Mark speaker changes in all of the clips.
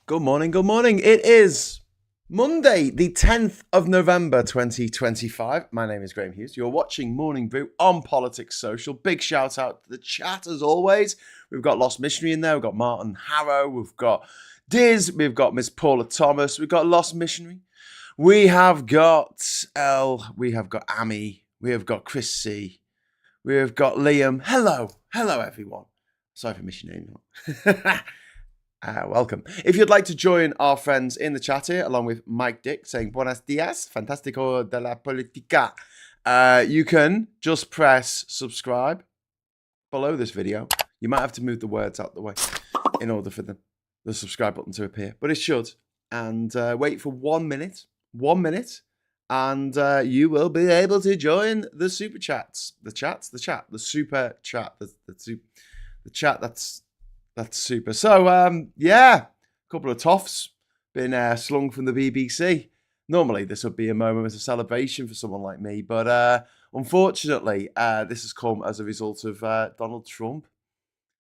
Speaker 1: Good morning, good morning. It is Monday, the 10th of November, 2025. My name is Graham Hughes. You're watching Morning Brew on Politics Social. Big shout out to the chat as always. We've got Lost Missionary in there. We've got Martin Harrow. We've got Diz. We've got Miss Paula Thomas. We've got Lost Missionary. We have got Elle. We have got Amy. We have got Chris C. We have got Liam. Hello. Hello, everyone. Sorry for missing your name. Welcome. If you'd like to join our friends in the chat here, along with Mike Dick saying Buenos dias, fantástico de la política, you can just press subscribe below this video. You might have to move the words out the way in order for the subscribe button to appear, but it should. And wait for 1 minute, and you will be able to join the super chats. The super chat, the chat that's super. So, a couple of toffs been slung from the BBC. Normally, this would be a moment of celebration for someone like me, but unfortunately, this has come as a result of Donald Trump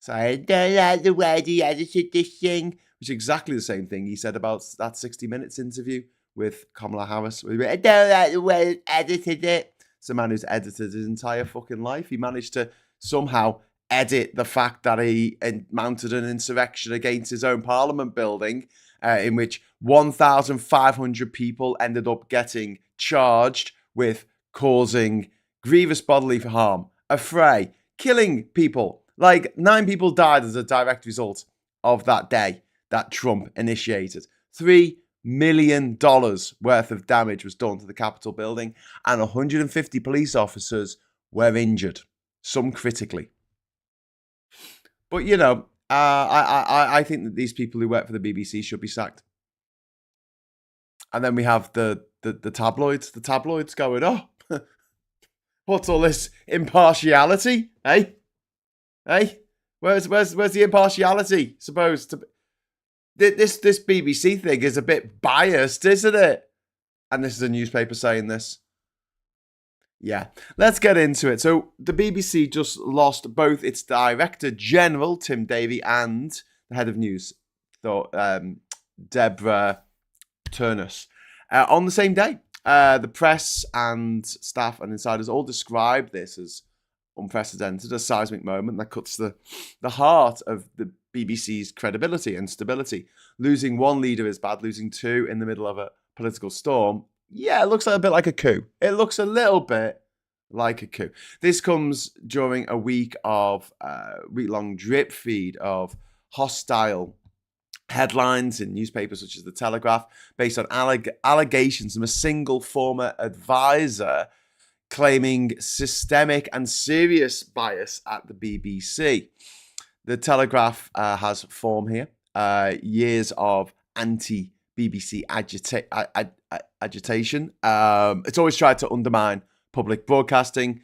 Speaker 1: saying, "Don't like the way he edited this thing," which is exactly the same thing he said about that 60 Minutes interview with Kamala Harris. "I don't like the way he edited it." It's a man who's edited his entire fucking life. He managed to somehow edit the fact that he mounted an insurrection against his own parliament building, in which 1,500 people ended up getting charged with causing grievous bodily harm, affray, killing people. Like 9 people died as a direct result of that day that Trump initiated. $3 million worth of damage was done to the Capitol building, and 150 police officers were injured, some critically. But, you know, I think that these people who work for the BBC should be sacked. And then we have the tabloids. The tabloids going, "Oh, what's all this impartiality? Hey? Where's the impartiality supposed to be? This BBC thing is a bit biased, isn't it?" And this is a newspaper saying this. Yeah, let's get into it. So the BBC just lost both its Director General, Tim Davie, and the head of news, Davie Turness, on the same day. The press and staff and insiders all described this as unprecedented, a seismic moment that cuts the heart of the BBC's credibility and stability. Losing one leader is bad, losing 2 in the middle of a political storm, yeah, it looks a bit like a coup. It looks a little bit like a coup. This comes during a week of week-long drip feed of hostile headlines in newspapers such as The Telegraph, based on allegations from a single former advisor claiming systemic and serious bias at the BBC. The Telegraph has form here. Years of anti-BBC agitation. It's always tried to undermine public broadcasting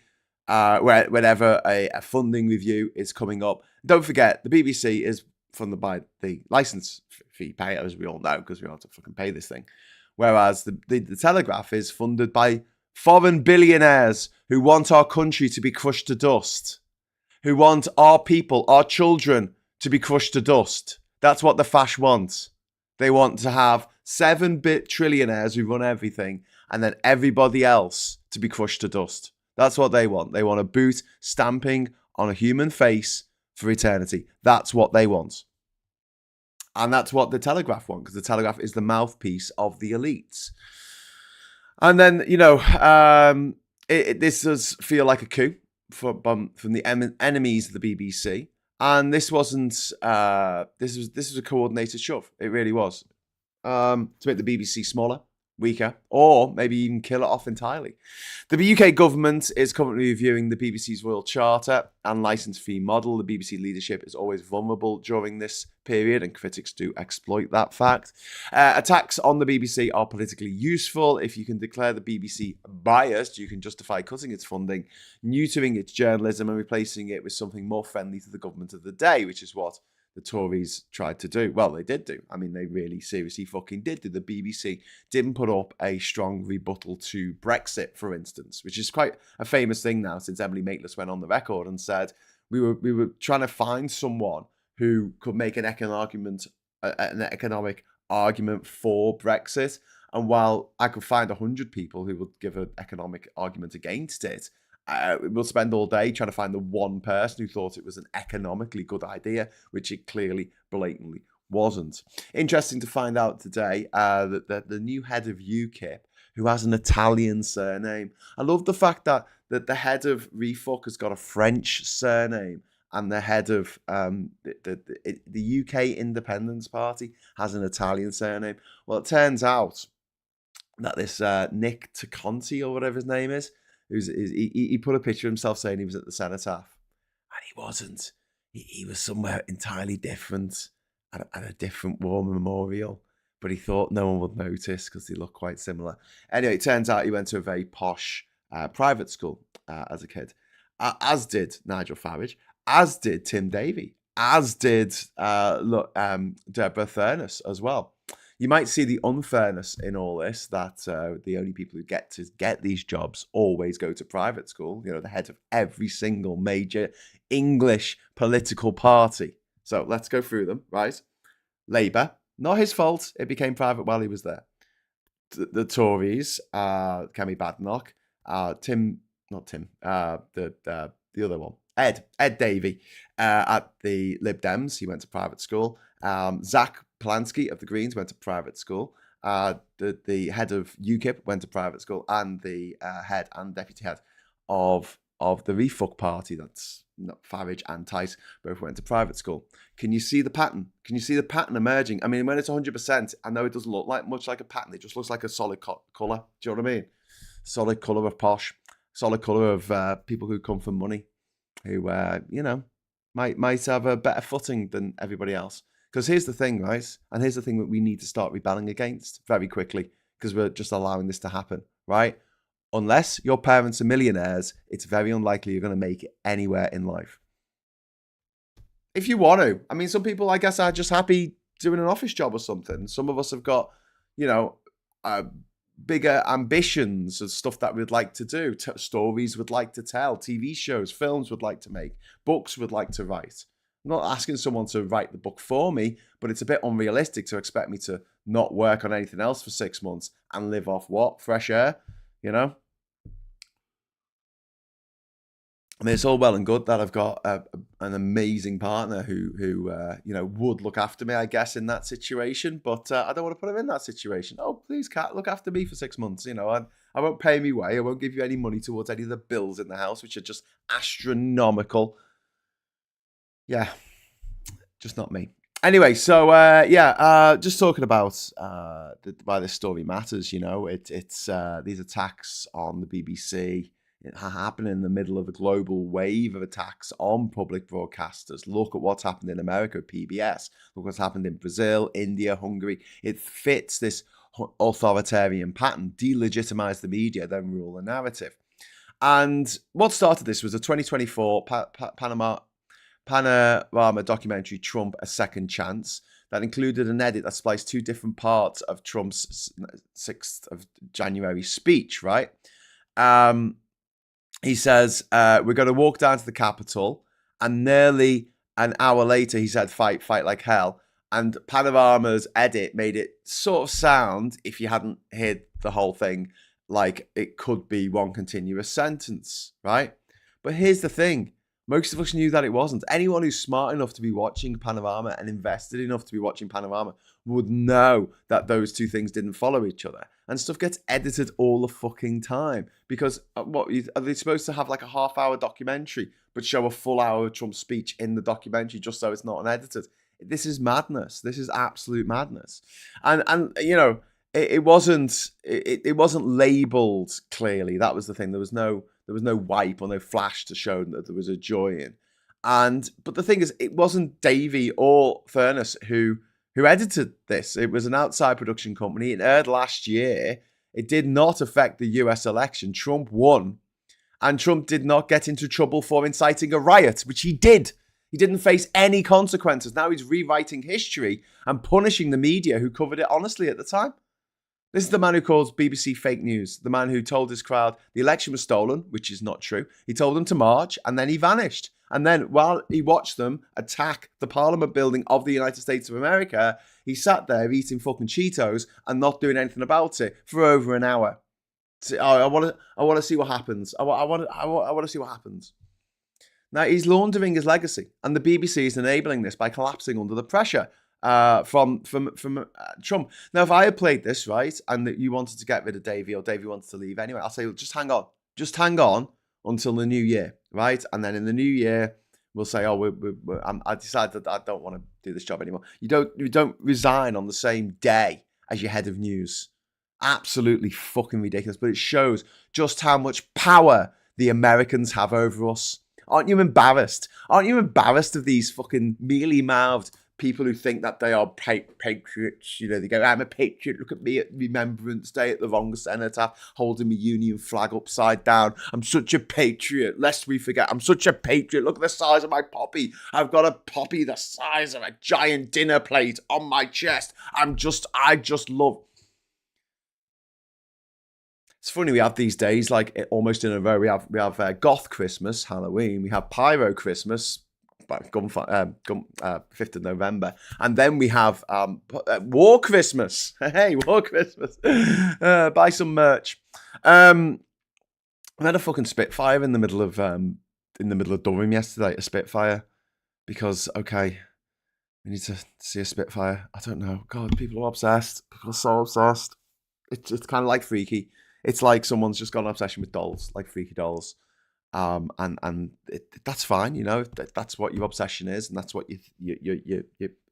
Speaker 1: whenever a funding review is coming up. Don't forget, the BBC is funded by the license fee payer, as we all know, because we all have to fucking pay this thing. Whereas the Telegraph is funded by foreign billionaires who want our country to be crushed to dust, who want our people, our children, to be crushed to dust. That's what the fash wants. They want to have 7-bit trillionaires who run everything, and then everybody else to be crushed to dust. That's what they want. They want a boot stamping on a human face for eternity. That's what they want. And that's what the Telegraph want, because the Telegraph is the mouthpiece of the elites. And then, you know, this does feel like a coup from the enemies of the BBC. And this wasn't, this was a coordinated shove. It really was. To make the BBC smaller, weaker, or maybe even kill it off entirely. The UK government is currently reviewing the BBC's Royal Charter and licence fee model. The BBC leadership is always vulnerable during this period, and critics do exploit that fact. Attacks on the BBC are politically useful. If you can declare the BBC biased, you can justify cutting its funding, neutering its journalism, and replacing it with something more friendly to the government of the day, which is what the Tories tried to do. Well, they did do. I mean, they really seriously fucking did do. The BBC didn't put up a strong rebuttal to Brexit, for instance, which is quite a famous thing now, since Emily Maitlis went on the record and said we were trying to find someone who could make an economic argument an economic argument for Brexit. And while I could find 100 people who would give an economic argument against it, we'll spend all day trying to find the one person who thought it was an economically good idea, which it clearly, blatantly wasn't. Interesting to find out today that the new head of UKIP, who has an Italian surname. I love the fact that the head of Refuck has got a French surname, and the head of the UK Independence Party has an Italian surname. Well, it turns out that this Nick Taconti, or whatever his name is, he put a picture of himself saying he was at the cenotaph, and he wasn't. He was somewhere entirely different at a different war memorial, but he thought no one would notice because they look quite similar. Anyway, it turns out he went to a very posh private school as a kid, as did Nigel Farage, as did Tim Davie, as did Deborah Turness as well. You might see the unfairness in all this, that the only people who get to get these jobs always go to private school. You know, the head of every single major English political party. So let's go through them, right? Labour, not his fault. It became private while he was there. The Tories, Kemi Badenoch, the other one, Ed Davey at the Lib Dems. He went to private school. Zach Polanski of the Greens went to private school. The head of UKIP went to private school, and the head and deputy head of the Refuck party, that's Farage and Tice, both went to private school. Can you see the pattern? Can you see the pattern emerging? I mean, when it's 100%, I know it doesn't look like much like a pattern. It just looks like a solid colour. Do you know what I mean? Solid colour of posh. Solid colour of people who come from money, who, might have a better footing than everybody else. Because here's the thing, right? And here's the thing that we need to start rebelling against very quickly, because we're just allowing this to happen, right? Unless your parents are millionaires, it's very unlikely you're going to make it anywhere in life. If you want to. I mean, some people, I guess, are just happy doing an office job or something. Some of us have got, bigger ambitions of stuff that we'd like to do, stories we'd like to tell, TV shows, films we'd like to make, books we'd like to write. I'm not asking someone to write the book for me, but it's a bit unrealistic to expect me to not work on anything else for 6 months and live off what? Fresh air, I mean, it's all well and good that I've got an amazing partner who would look after me, I guess, in that situation. But I don't want to put him in that situation. Oh, please, Kat, look after me for 6 months. I won't pay me way. I won't give you any money towards any of the bills in the house, which are just astronomical. Yeah, just not me. Anyway, so just talking about why this story matters. It's these attacks on the BBC. It happened in the middle of a global wave of attacks on public broadcasters. Look at what's happened in America, PBS. Look what's happened in Brazil, India, Hungary. It fits this authoritarian pattern. Delegitimize the media, then rule the narrative. And what started this was a 2024 Panorama documentary, Trump, A Second Chance, that included an edit that spliced two different parts of Trump's 6th of January speech, right? He says, we're going to walk down to the Capitol, and nearly an hour later, he said, fight like hell. And Panorama's edit made it sort of sound, if you hadn't heard the whole thing, like it could be one continuous sentence, right? But here's the thing. Most of us knew that it wasn't. Anyone who's smart enough to be watching Panorama and invested enough to be watching Panorama would know that those two things didn't follow each other. And stuff gets edited all the fucking time. Because are they supposed to have like a half-hour documentary but show a full hour of Trump's speech in the documentary just so it's not unedited? This is madness. This is absolute madness. And it wasn't labelled clearly. That was the thing. There was no wipe or no flash to show that there was a joy in. But the thing is, it wasn't Davie or Turness who edited this. It was an outside production company. It aired last year. It did not affect the US election. Trump won. And Trump did not get into trouble for inciting a riot, which he did. He didn't face any consequences. Now he's rewriting history and punishing the media who covered it honestly at the time. This is the man who calls BBC fake news. The man who told his crowd the election was stolen, which is not true. He told them to march and then he vanished. And then while he watched them attack the Parliament building of the United States of America, he sat there eating fucking Cheetos and not doing anything about it for over an hour. I want to see what happens. I want to see what happens. Now, he's laundering his legacy, and the BBC is enabling this by collapsing under the pressure from Trump. Now, if I had played this, right, and that you wanted to get rid of Davie or Davie wanted to leave anyway, I'll say, well, just hang on until the new year, right? And then in the new year, we'll say, oh, I decided that I don't want to do this job anymore. You don't resign on the same day as your head of news. Absolutely fucking ridiculous, but it shows just how much power the Americans have over us. Aren't you embarrassed? Aren't you embarrassed of these fucking mealy-mouthed people who think that they are patriots? You know, they go, I'm a patriot. Look at me at Remembrance Day at the wrong cenotaph, holding my Union flag upside down. I'm such a patriot. Lest we forget, I'm such a patriot. Look at the size of my poppy. I've got a poppy the size of a giant dinner plate on my chest. I just love. It's funny, we have these days, like almost in a row, we have Goth Christmas, Halloween, we have Pyro Christmas, 5th of November, and then we have War Christmas. Hey, War Christmas. Buy some merch. I had a fucking Spitfire in the middle of Durham yesterday, a Spitfire, because, okay, we need to see a Spitfire. I don't know. God, people are obsessed. People are so obsessed. It's kind of like freaky. It's like someone's just got an obsession with dolls, like freaky dolls, and that's fine, you know. That's what your obsession is, and that's what your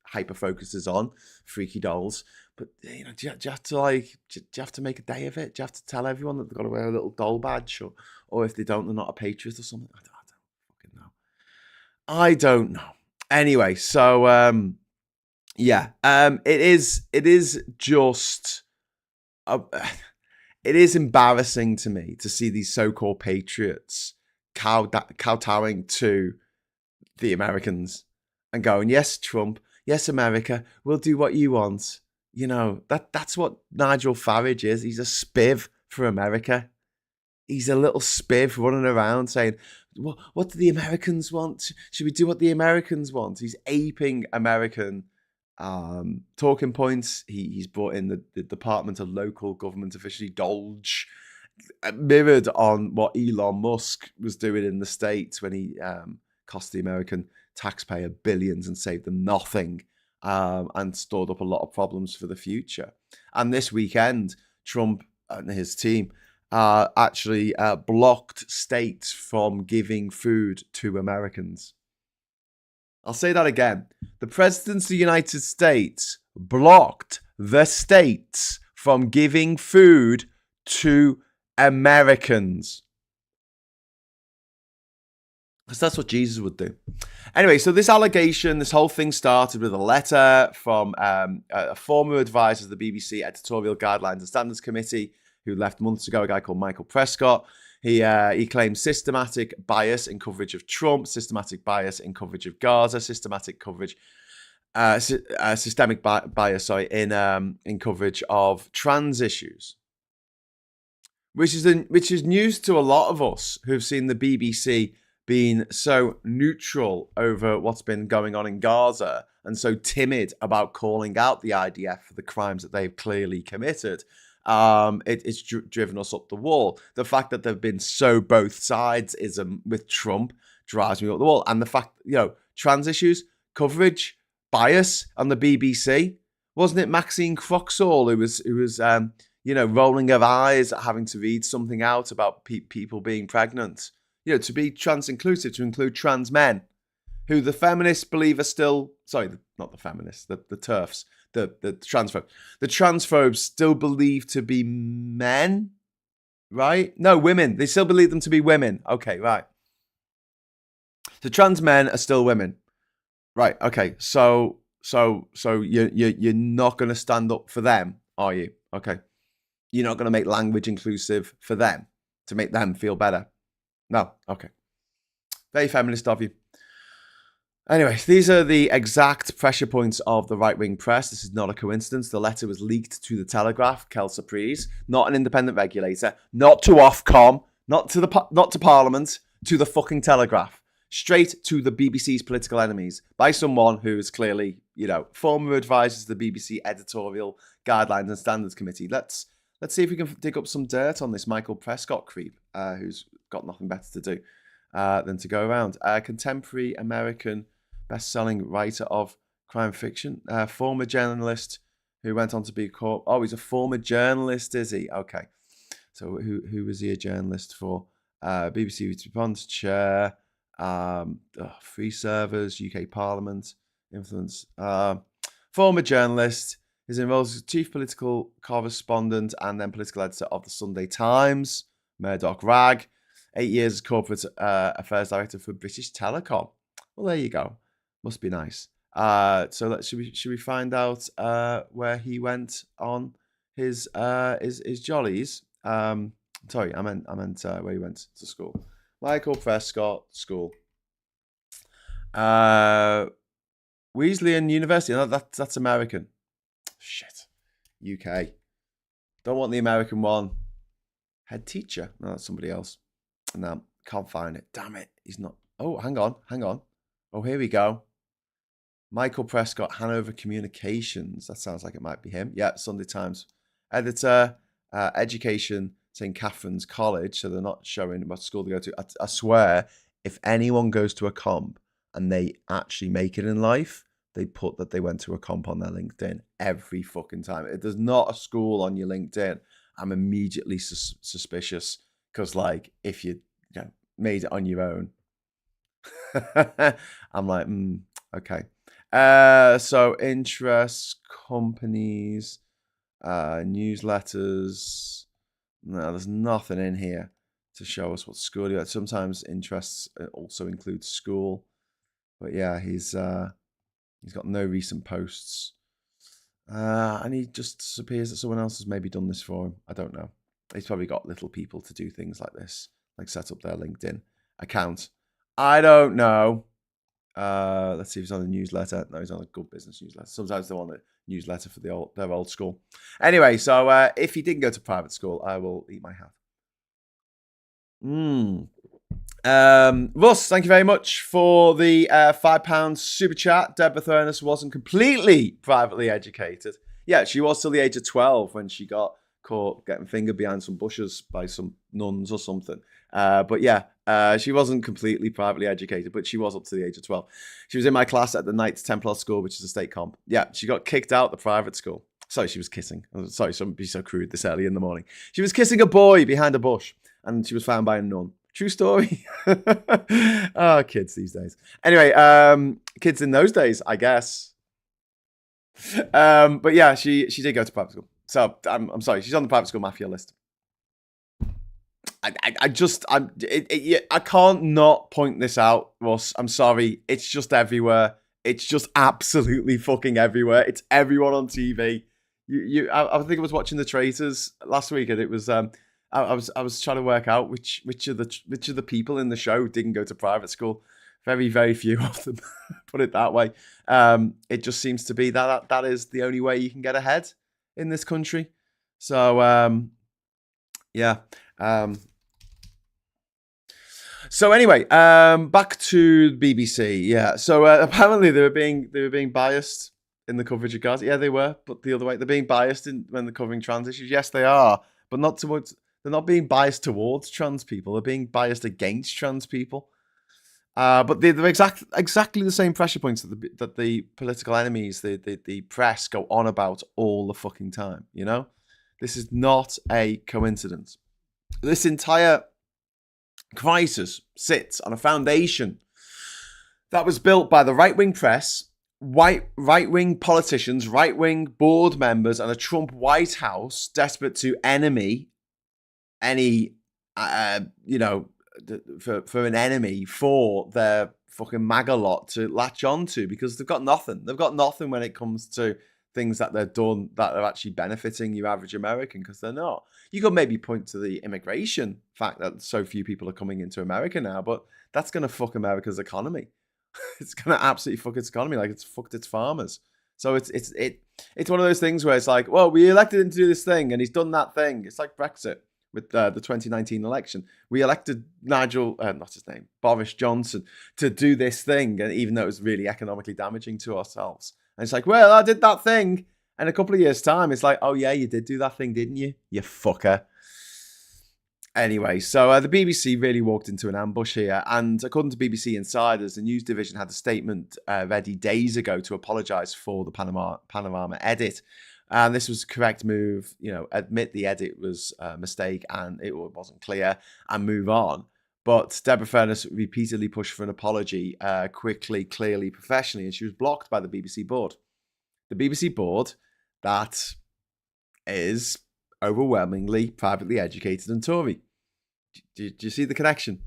Speaker 1: hyper focus is on, freaky dolls. But you know, do you have to make a day of it? Do you have to tell everyone that they've got to wear a little doll badge, or if they don't, they're not a patriot or something? I don't fucking know. I don't know. Anyway, so it is just. It is embarrassing to me to see these so-called patriots kowtowing to the Americans and going, yes, Trump, yes, America, we'll do what you want. You know, that's what Nigel Farage is. He's a spiv for America. He's a little spiv running around saying, what do the Americans want? Should we do what the Americans want? He's aping American talking points. He's brought in the Department of Local Government officially, dodgy, mirrored on what Elon Musk was doing in the States when he cost the American taxpayer billions and saved them nothing, and stored up a lot of problems for the future. And this weekend, Trump and his team actually blocked states from giving food to Americans. I'll say that again. The President of the United States blocked the states from giving food to Americans. Because that's what Jesus would do. Anyway, so this allegation, this whole thing started with a letter from a former advisor of the BBC Editorial Guidelines and Standards Committee who left months ago, a guy called Michael Prescott. He claimed systematic bias in coverage of Trump, systematic bias in coverage of Gaza, systematic coverage, systemic bias, in coverage of trans issues, which is news to a lot of us who've seen the BBC being so neutral over what's been going on in Gaza and so timid about calling out the IDF for the crimes that they've clearly committed. It's driven us up the wall. The fact that they've been so both sides-ism with Trump drives me up the wall. And the fact, trans issues, coverage, bias on the BBC. Wasn't it Maxine Croxall who was rolling her eyes at having to read something out about people being pregnant? To be trans-inclusive, to include trans men, who the feminists believe are still... Sorry, not the feminists, the TERFs. The transphobes. The transphobes still believe to be men, right? No, women. They still believe them to be women. Okay, right. So trans men are still women, right? Okay, so you're not going to stand up for them, are you? Okay, you're not going to make language inclusive for them to make them feel better. No, okay. Very feminist of you. Anyway, these are the exact pressure points of the right-wing press. This is not a coincidence. The letter was leaked to the Telegraph, Kelsa Priest, not an independent regulator, not to Ofcom, not to Parliament, to the fucking Telegraph. Straight to the BBC's political enemies by someone who is clearly, former advisor to the BBC Editorial Guidelines and Standards Committee. Let's see if we can dig up some dirt on this Michael Prescott creep, who's got nothing better to do than to go around. Contemporary American best-selling writer of crime fiction, former journalist who went on to be caught. Oh, he's a former journalist, is he? Okay. So who was he a journalist for? BBC Response Chair, Free Servers, UK Parliament, influence. Former journalist. His involved as chief political correspondent and then political editor of the Sunday Times, Murdoch Rag. 8 years as corporate affairs director for British Telecom. Well, there you go. Must be nice. So should we find out where he went on his jollies? Sorry, I meant where he went to school. Michael Prescott School. Wesleyan University. No, that's American. Shit. UK. Don't want the American one. Head teacher. No, that's somebody else. No, can't find it. Damn it. He's not. Oh, hang on. Oh, here we go. Michael Prescott, Hanover Communications. That sounds like it might be him. Yeah, Sunday Times. Editor, education, St. Catherine's College. So they're not showing what school they go to. I swear, if anyone goes to a comp and they actually make it in life, they put that they went to a comp on their LinkedIn every fucking time. If there's not a school on your LinkedIn, I'm immediately suspicious. Because, if you made it on your own, I'm like, okay. So interests, companies, newsletters. No, there's nothing in here to show us what school you're at. Sometimes interests also include school, but yeah, he's got no recent posts, and he just appears that someone else has maybe done this for him. I don't know. He's probably got little people to do things like this, like set up their LinkedIn account. I don't know. Let's see if he's on a newsletter. No, he's on a Good Business newsletter. Sometimes they're on a newsletter for their old school. Anyway, so if he didn't go to private school, I will eat my hat. Russ, thank you very much for the £5 super chat. Deborah Turness wasn't completely privately educated. Yeah, she was till the age of 12 when she got caught getting fingered behind some bushes by some nuns or something. But yeah, she wasn't completely privately educated, but she was up to the age of 12. She was in my class at the Knights Templar School, which is a state comp. Yeah, she got kicked out the private school. Sorry, she was kissing. Sorry, someone be so crude this early in the morning. She was kissing a boy behind a bush, and she was found by a nun. True story. Oh, kids these days. Anyway, kids in those days, I guess. But yeah, she did go to private school. So I'm sorry, she's on the private school mafia list. I can't not point this out, Russ. I'm sorry. It's just everywhere. It's just absolutely fucking everywhere. It's everyone on TV. I think I was watching The Traitors last week, and it was I was trying to work out which of the people in the show didn't go to private school. Very, very few of them. Put it that way. It just seems to be that is the only way you can get ahead in this country. So yeah. So anyway, back to the BBC. Yeah. So apparently they were being biased in the coverage of Gaza. Yeah, they were, but the other way, they're being biased when they're covering trans issues. Yes, they are, but not towards. They're not being biased towards trans people. They're being biased against trans people. But they're exactly the same pressure points that the political enemies, the press, go on about all the fucking time. You know, this is not a coincidence. This entire crisis sits on a foundation that was built by the right-wing press, right-wing politicians, right-wing board members, and a Trump White House desperate to enemy any, for an enemy for their fucking MAGA lot to latch onto, because they've got nothing. They've got nothing when it comes to things that they've done that are actually benefiting your average American, because they're not. You could maybe point to the immigration fact that so few people are coming into America now, but that's going to fuck America's economy. It's going to absolutely fuck its economy like it's fucked its farmers. So it's one of those things where it's like, well, we elected him to do this thing and he's done that thing. It's like Brexit with the 2019 election. We elected not his name, Boris Johnson, to do this thing, and even though it was really economically damaging to ourselves. And it's like, well, I did that thing. And a couple of years' time, it's like, oh yeah, you did do that thing, didn't you? You fucker. Anyway, so the BBC really walked into an ambush here. And according to BBC insiders, the news division had a statement ready days ago to apologise for the Panorama edit. And this was the correct move, admit the edit was a mistake and it wasn't clear and move on. But Deborah Furness repeatedly pushed for an apology quickly, clearly, professionally, and she was blocked by the BBC board. The BBC board that is overwhelmingly privately educated and Tory. Do you see the connection?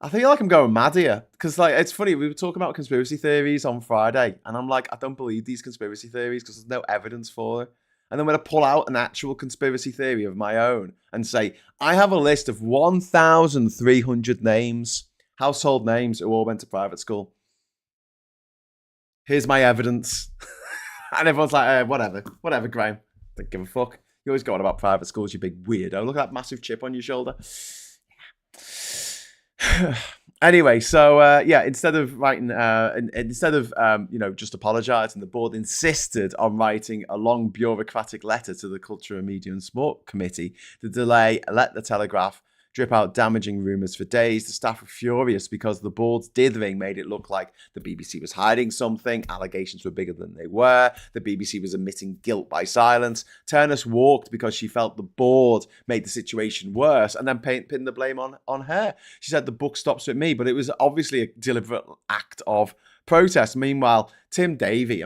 Speaker 1: I feel like I'm going mad here because, it's funny. We were talking about conspiracy theories on Friday, and I'm like, I don't believe these conspiracy theories because there's no evidence for it. And then when I pull out an actual conspiracy theory of my own and say, I have a list of 1,300 names, household names who all went to private school. Here's my evidence. And everyone's like, whatever, Graham. Don't give a fuck. You always go on about private schools, you big weirdo. Look at that massive chip on your shoulder. Anyway, so instead of writing, just apologising, the board insisted on writing a long bureaucratic letter to the Culture, Media and Sport Committee. The delay let the Telegraph drip out damaging rumours for days. The staff were furious because the board's dithering made it look like the BBC was hiding something. Allegations were bigger than they were. The BBC was admitting guilt by silence. Turness walked because she felt the board made the situation worse and then pinned the blame on her. She said the buck stops with me, but it was obviously a deliberate act of protest. Meanwhile, Tim Davie,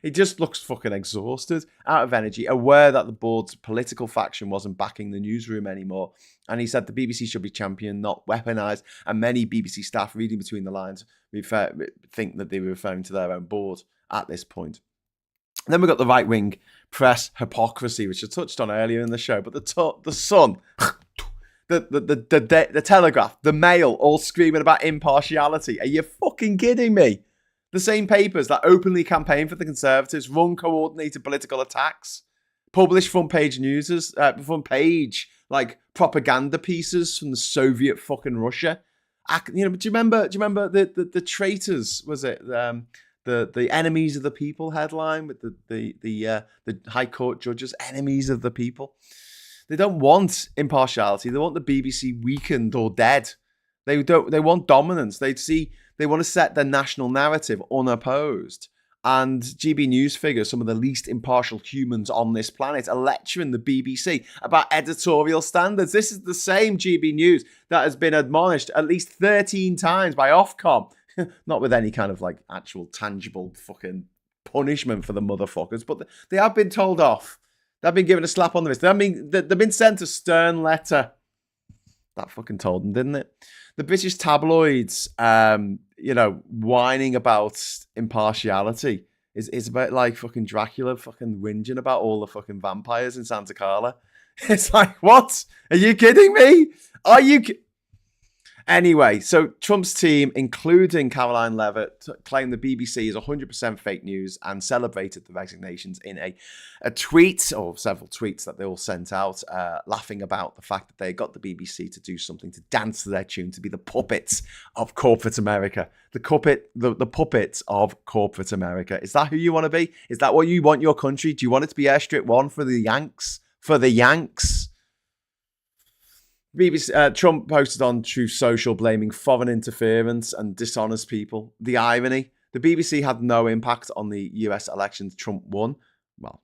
Speaker 1: he just looks fucking exhausted, out of energy, aware that the board's political faction wasn't backing the newsroom anymore. And he said the BBC should be championed, not weaponised. And many BBC staff, reading between the lines, think that they were referring to their own board at this point. And then we've got the right-wing press hypocrisy, which I touched on earlier in the show. But the Sun, the Telegraph, the Mail, all screaming about impartiality. Are you fucking kidding me? The same papers that openly campaign for the Conservatives run coordinated political attacks, publish front page propaganda pieces from the Soviet fucking Russia. Do you remember the traitors? Was it the enemies of the people headline with the High Court judges, enemies of the people? They don't want impartiality. They want the BBC weakened or dead. They want dominance. They want to set their national narrative unopposed. And GB News figures, some of the least impartial humans on this planet, are lecturing the BBC about editorial standards. This is the same GB News that has been admonished at least 13 times by Ofcom. Not with any kind of actual tangible fucking punishment for the motherfuckers, but they have been told off. They've been given a slap on the wrist. They've been sent a stern letter. That fucking told them, didn't it? The British tabloids, whining about impartiality is about fucking Dracula fucking whinging about all the fucking vampires in Santa Carla. It's like, what? Are you kidding me? Are you... Anyway, so Trump's team, including Caroline Levitt, claimed the BBC is 100% fake news and celebrated the resignations in a tweet, or several tweets that they all sent out, laughing about the fact that they got the BBC to do something, to dance to their tune, to be the puppets of corporate America. The puppets of corporate America. Is that who you want to be? Is that what you want your country? Do you want it to be Airstrip 1 for the Yanks? For the Yanks? Trump posted on Truth Social blaming foreign interference and dishonest people. The irony, the BBC had no impact on the US elections. Trump won. Well,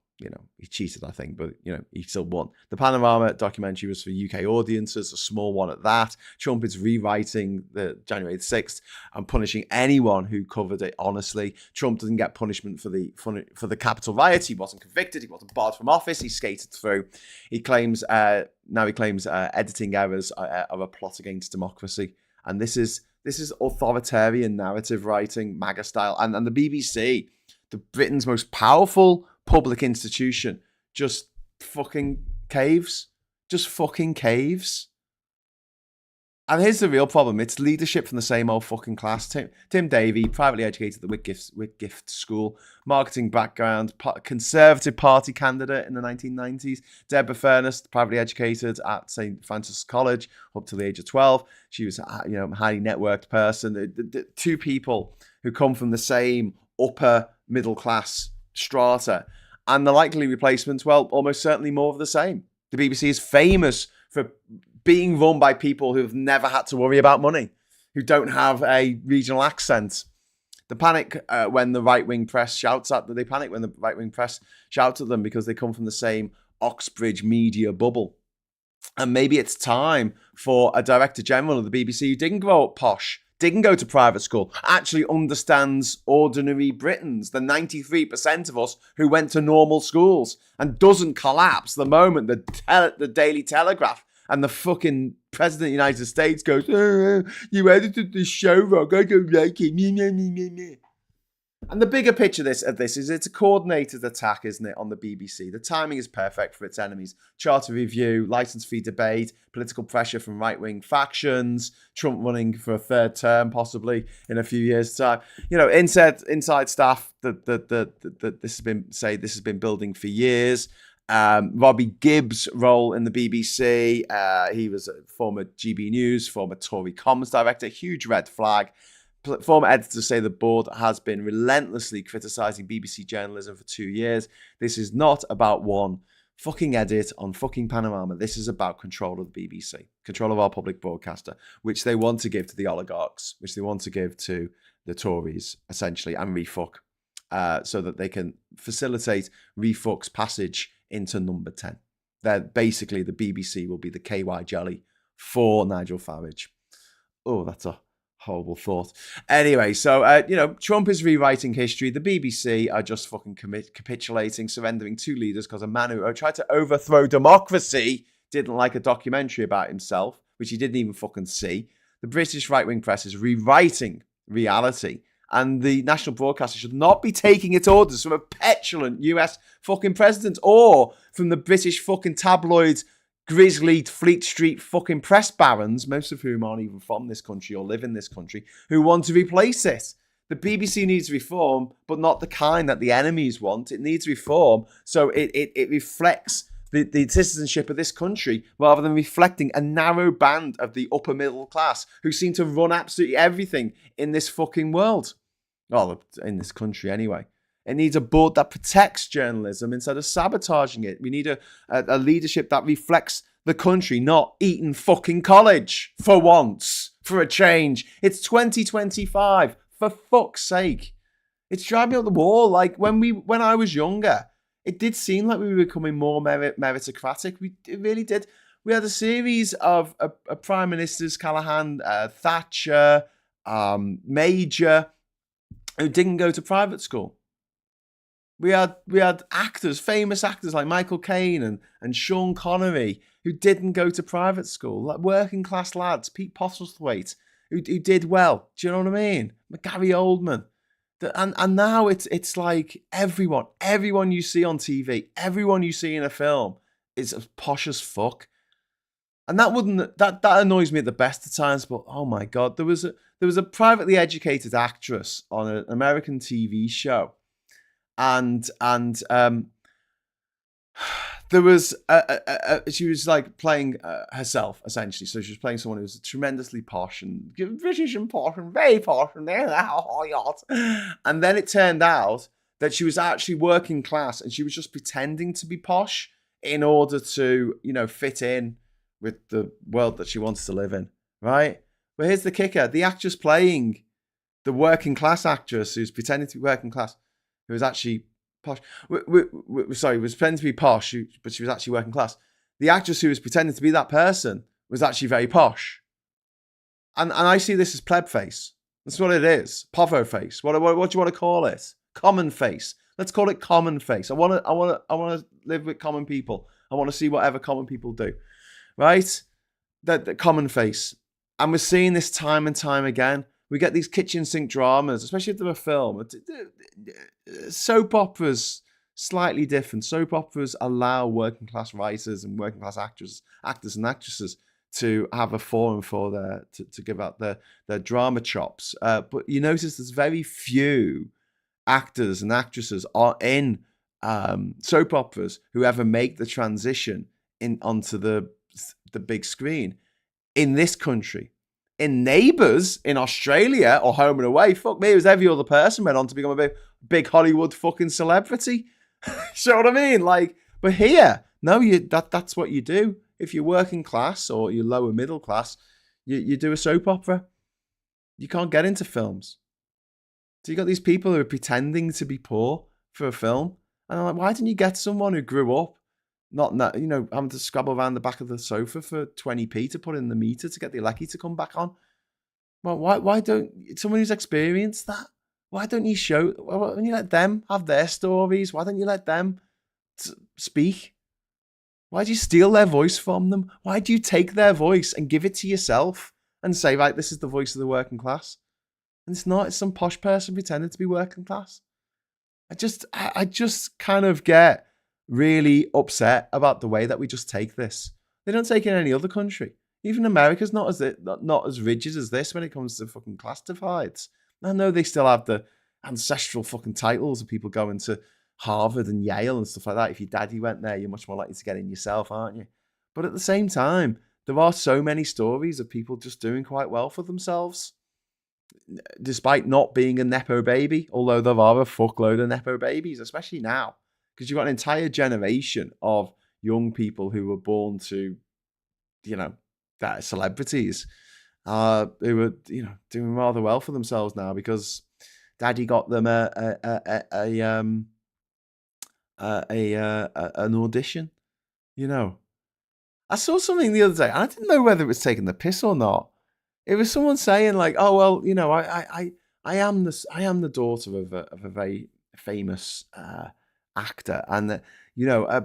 Speaker 1: he cheated, I think, but, he still won. The Panorama documentary was for UK audiences, a small one at that. Trump is rewriting the January 6th and punishing anyone who covered it honestly. Trump didn't get punishment for the Capitol riot. He wasn't convicted. He wasn't barred from office. He skated through. He claims editing errors are a plot against democracy. And this is authoritarian narrative writing, MAGA style. And the BBC, the Britain's most powerful public institution, just fucking caves. And here's the real problem. It's leadership from the same old fucking class. Tim Davie, privately educated at the Whitgift School, marketing background, Conservative Party candidate in the 1990s. Deborah Furness, privately educated at St. Francis College up to the age of 12. She was a highly networked person. The two people who come from the same upper middle class strata. And the likely replacements, well, almost certainly more of the same. The BBC is famous for being run by people who've never had to worry about money, who don't have a regional accent. They panic when the right-wing press shouts at them. They panic when the right-wing press shouts at them because they come from the same Oxbridge media bubble. And maybe it's time for a director general of the BBC who didn't grow up posh, didn't go to private school, actually understands ordinary Britons, the 93% of us who went to normal schools, and doesn't collapse the moment the Daily Telegraph and the fucking President of the United States goes, you edited this show wrong, I don't like it, me, me, me, me, me. And the bigger picture of this is it's a coordinated attack, isn't it, on the BBC? The timing is perfect for its enemies. Charter review, license fee debate, political pressure from right-wing factions, Trump running for a third term, possibly in a few years' time. You know, inside staff that this has been building for years. Robbie Gibb's role in the BBC. He was a former GB News, former Tory comms director. Huge red flag. Former editors say the board has been relentlessly criticising BBC journalism for 2 years. This is not about one fucking edit on fucking Panorama. This is about control of the BBC, control of our public broadcaster, which they want to give to the oligarchs, which they want to give to the Tories, essentially, and refuck, so that they can facilitate refuck's passage into number 10. That basically the BBC will be the KY jelly for Nigel Farage. Oh, that's a horrible thought. Anyway, so, Trump is rewriting history. The BBC are just fucking capitulating, surrendering two leaders because a man who tried to overthrow democracy didn't like a documentary about himself, which he didn't even fucking see. The British right-wing press is rewriting reality. And the national broadcaster should not be taking its orders from a petulant US fucking president or from the British fucking tabloids, grizzly Fleet Street fucking press barons, most of whom aren't even from this country or live in this country, who want to replace it. The BBC needs reform, but not the kind that the enemies want. It needs reform so it reflects the citizenship of this country rather than reflecting a narrow band of the upper middle class who seem to run absolutely everything in this fucking world. Well, in this country anyway. It needs a board that protects journalism instead of sabotaging it. We need a leadership that reflects the country, not Eton fucking college, for once, for a change. It's 2025, for fuck's sake. It's driving me up the wall. Like, when I was younger, it did seem like we were becoming more meritocratic. It really did. We had a series of prime ministers, Callaghan, Thatcher, Major, who didn't go to private school. We had actors, famous actors like Michael Caine and Sean Connery, who didn't go to private school, like working class lads, Pete Postlethwaite, who did well. Do you know what I mean? Gary Oldman. And now it's like everyone you see on TV, everyone you see in a film is as posh as fuck. And that annoys me at the best of times, but oh my God, there was a privately educated actress on an American TV show. And there was she was like playing herself essentially. So she was playing someone who was tremendously posh and British and posh and very posh and and then it turned out that she was actually working class and she was just pretending to be posh in order to fit in with the world that she wants to live in, right? But here's the kicker: the actress playing the working class actress who's pretending to be working class, who was actually posh. Was pretending to be posh, but she was actually working class. The actress who was pretending to be that person was actually very posh. And I see this as pleb face. That's what it is. Povo face. What do you want to call it? Common face. Let's call it common face. I want to live with common people. I want to see whatever common people do. Right? The common face. And we're seeing this time and time again. We get these kitchen sink dramas, especially if they're a film. Soap operas, slightly different. Soap operas allow working class writers and working class actors and actresses to have a forum for to give out their drama chops. But you notice there's very few actors and actresses are in soap operas who ever make the transition onto the big screen. In this country, in Neighbours, in Australia, or Home and Away, fuck me, it was every other person went on to become a big Hollywood fucking celebrity. You know what I mean? Like, but here, no, that's what you do. If you're working class or you're lower middle class, you do a soap opera. You can't get into films. So you got these people who are pretending to be poor for a film. And I'm like, why didn't you get someone who grew up not having to scrabble around the back of the sofa for 20p to put in the meter to get the lecky to come back on? Well, why don't someone who's experienced that? Why don't you why don't you let them have their stories? Why don't you let them speak? Why do you steal their voice from them? Why do you take their voice and give it to yourself and say, right, this is the voice of the working class? And it's not, it's some posh person pretending to be working class. I just kind of get really upset about the way that we just take this. They don't take it in any other country. Even America's not as rigid as this when it comes to fucking class divides. I know they still have the ancestral fucking titles of people going to Harvard and Yale and stuff like that. If your daddy went there, you're much more likely to get in yourself, aren't you? But at the same time, there are so many stories of people just doing quite well for themselves, despite not being a Nepo baby, although there are a fuckload of Nepo babies, especially now, because you've got an entire generation of young people who were born to, that celebrities, who are, doing rather well for themselves now because daddy got them an audition. I saw something the other day, and I didn't know whether it was taking the piss or not. It was someone saying like, "Oh well, I am the daughter of a very famous actor, and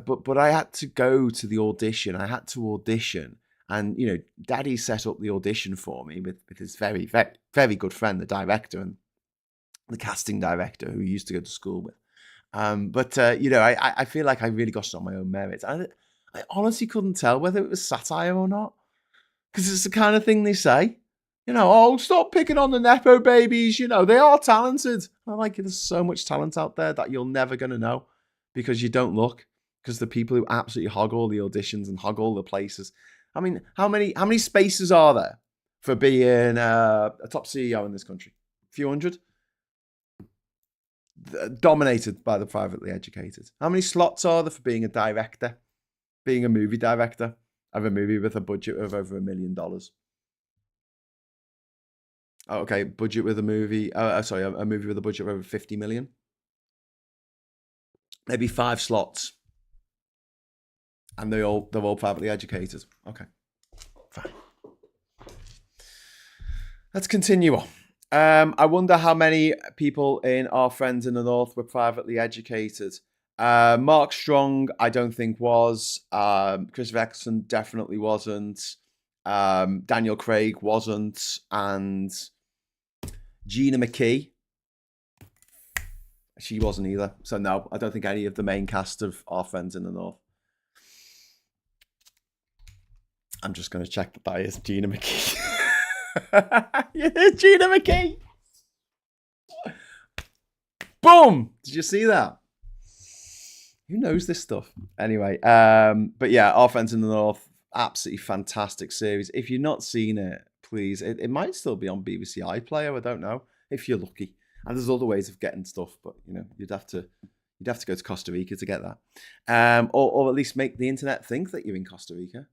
Speaker 1: but I had to go to the audition. I had to audition, and Daddy set up the audition for me with his very, very, very good friend, the director and the casting director who he used to go to school with. I feel like I really got it on my own merits. I honestly couldn't tell whether it was satire or not, because it's the kind of thing they say. Oh, stop picking on the Nepo babies. They are talented. I'm like, there's so much talent out there that you're never going to know because you don't look. Because the people who absolutely hog all the auditions and hog all the places. I mean, how many spaces are there for being a top CEO in this country? A few hundred? Dominated by the privately educated. How many slots are there for being a director? Being a movie director of a movie with a budget of over $1 million? Okay, budget with a movie. A movie with a budget of over 50 million. Maybe 5 slots, and they're all privately educated. Okay, fine. Let's continue on. I wonder how many people in our friends in the North were privately educated. Mark Strong, I don't think was. Chris Vexon definitely wasn't. Daniel Craig wasn't, and Gina McKee, she wasn't either. So no, I don't think any of the main cast of our friends in the North. I'm just going to check that is Gina McKee. Gina McKee. Boom! Did you see that? Who knows this stuff? Anyway, but yeah, Our Friends in the North, absolutely fantastic series. If you've not seen it, please, it might still be on BBC iPlayer. I don't know, if you're lucky. And there's other ways of getting stuff, but you'd have to go to Costa Rica to get that, or at least make the internet think that you're in Costa Rica.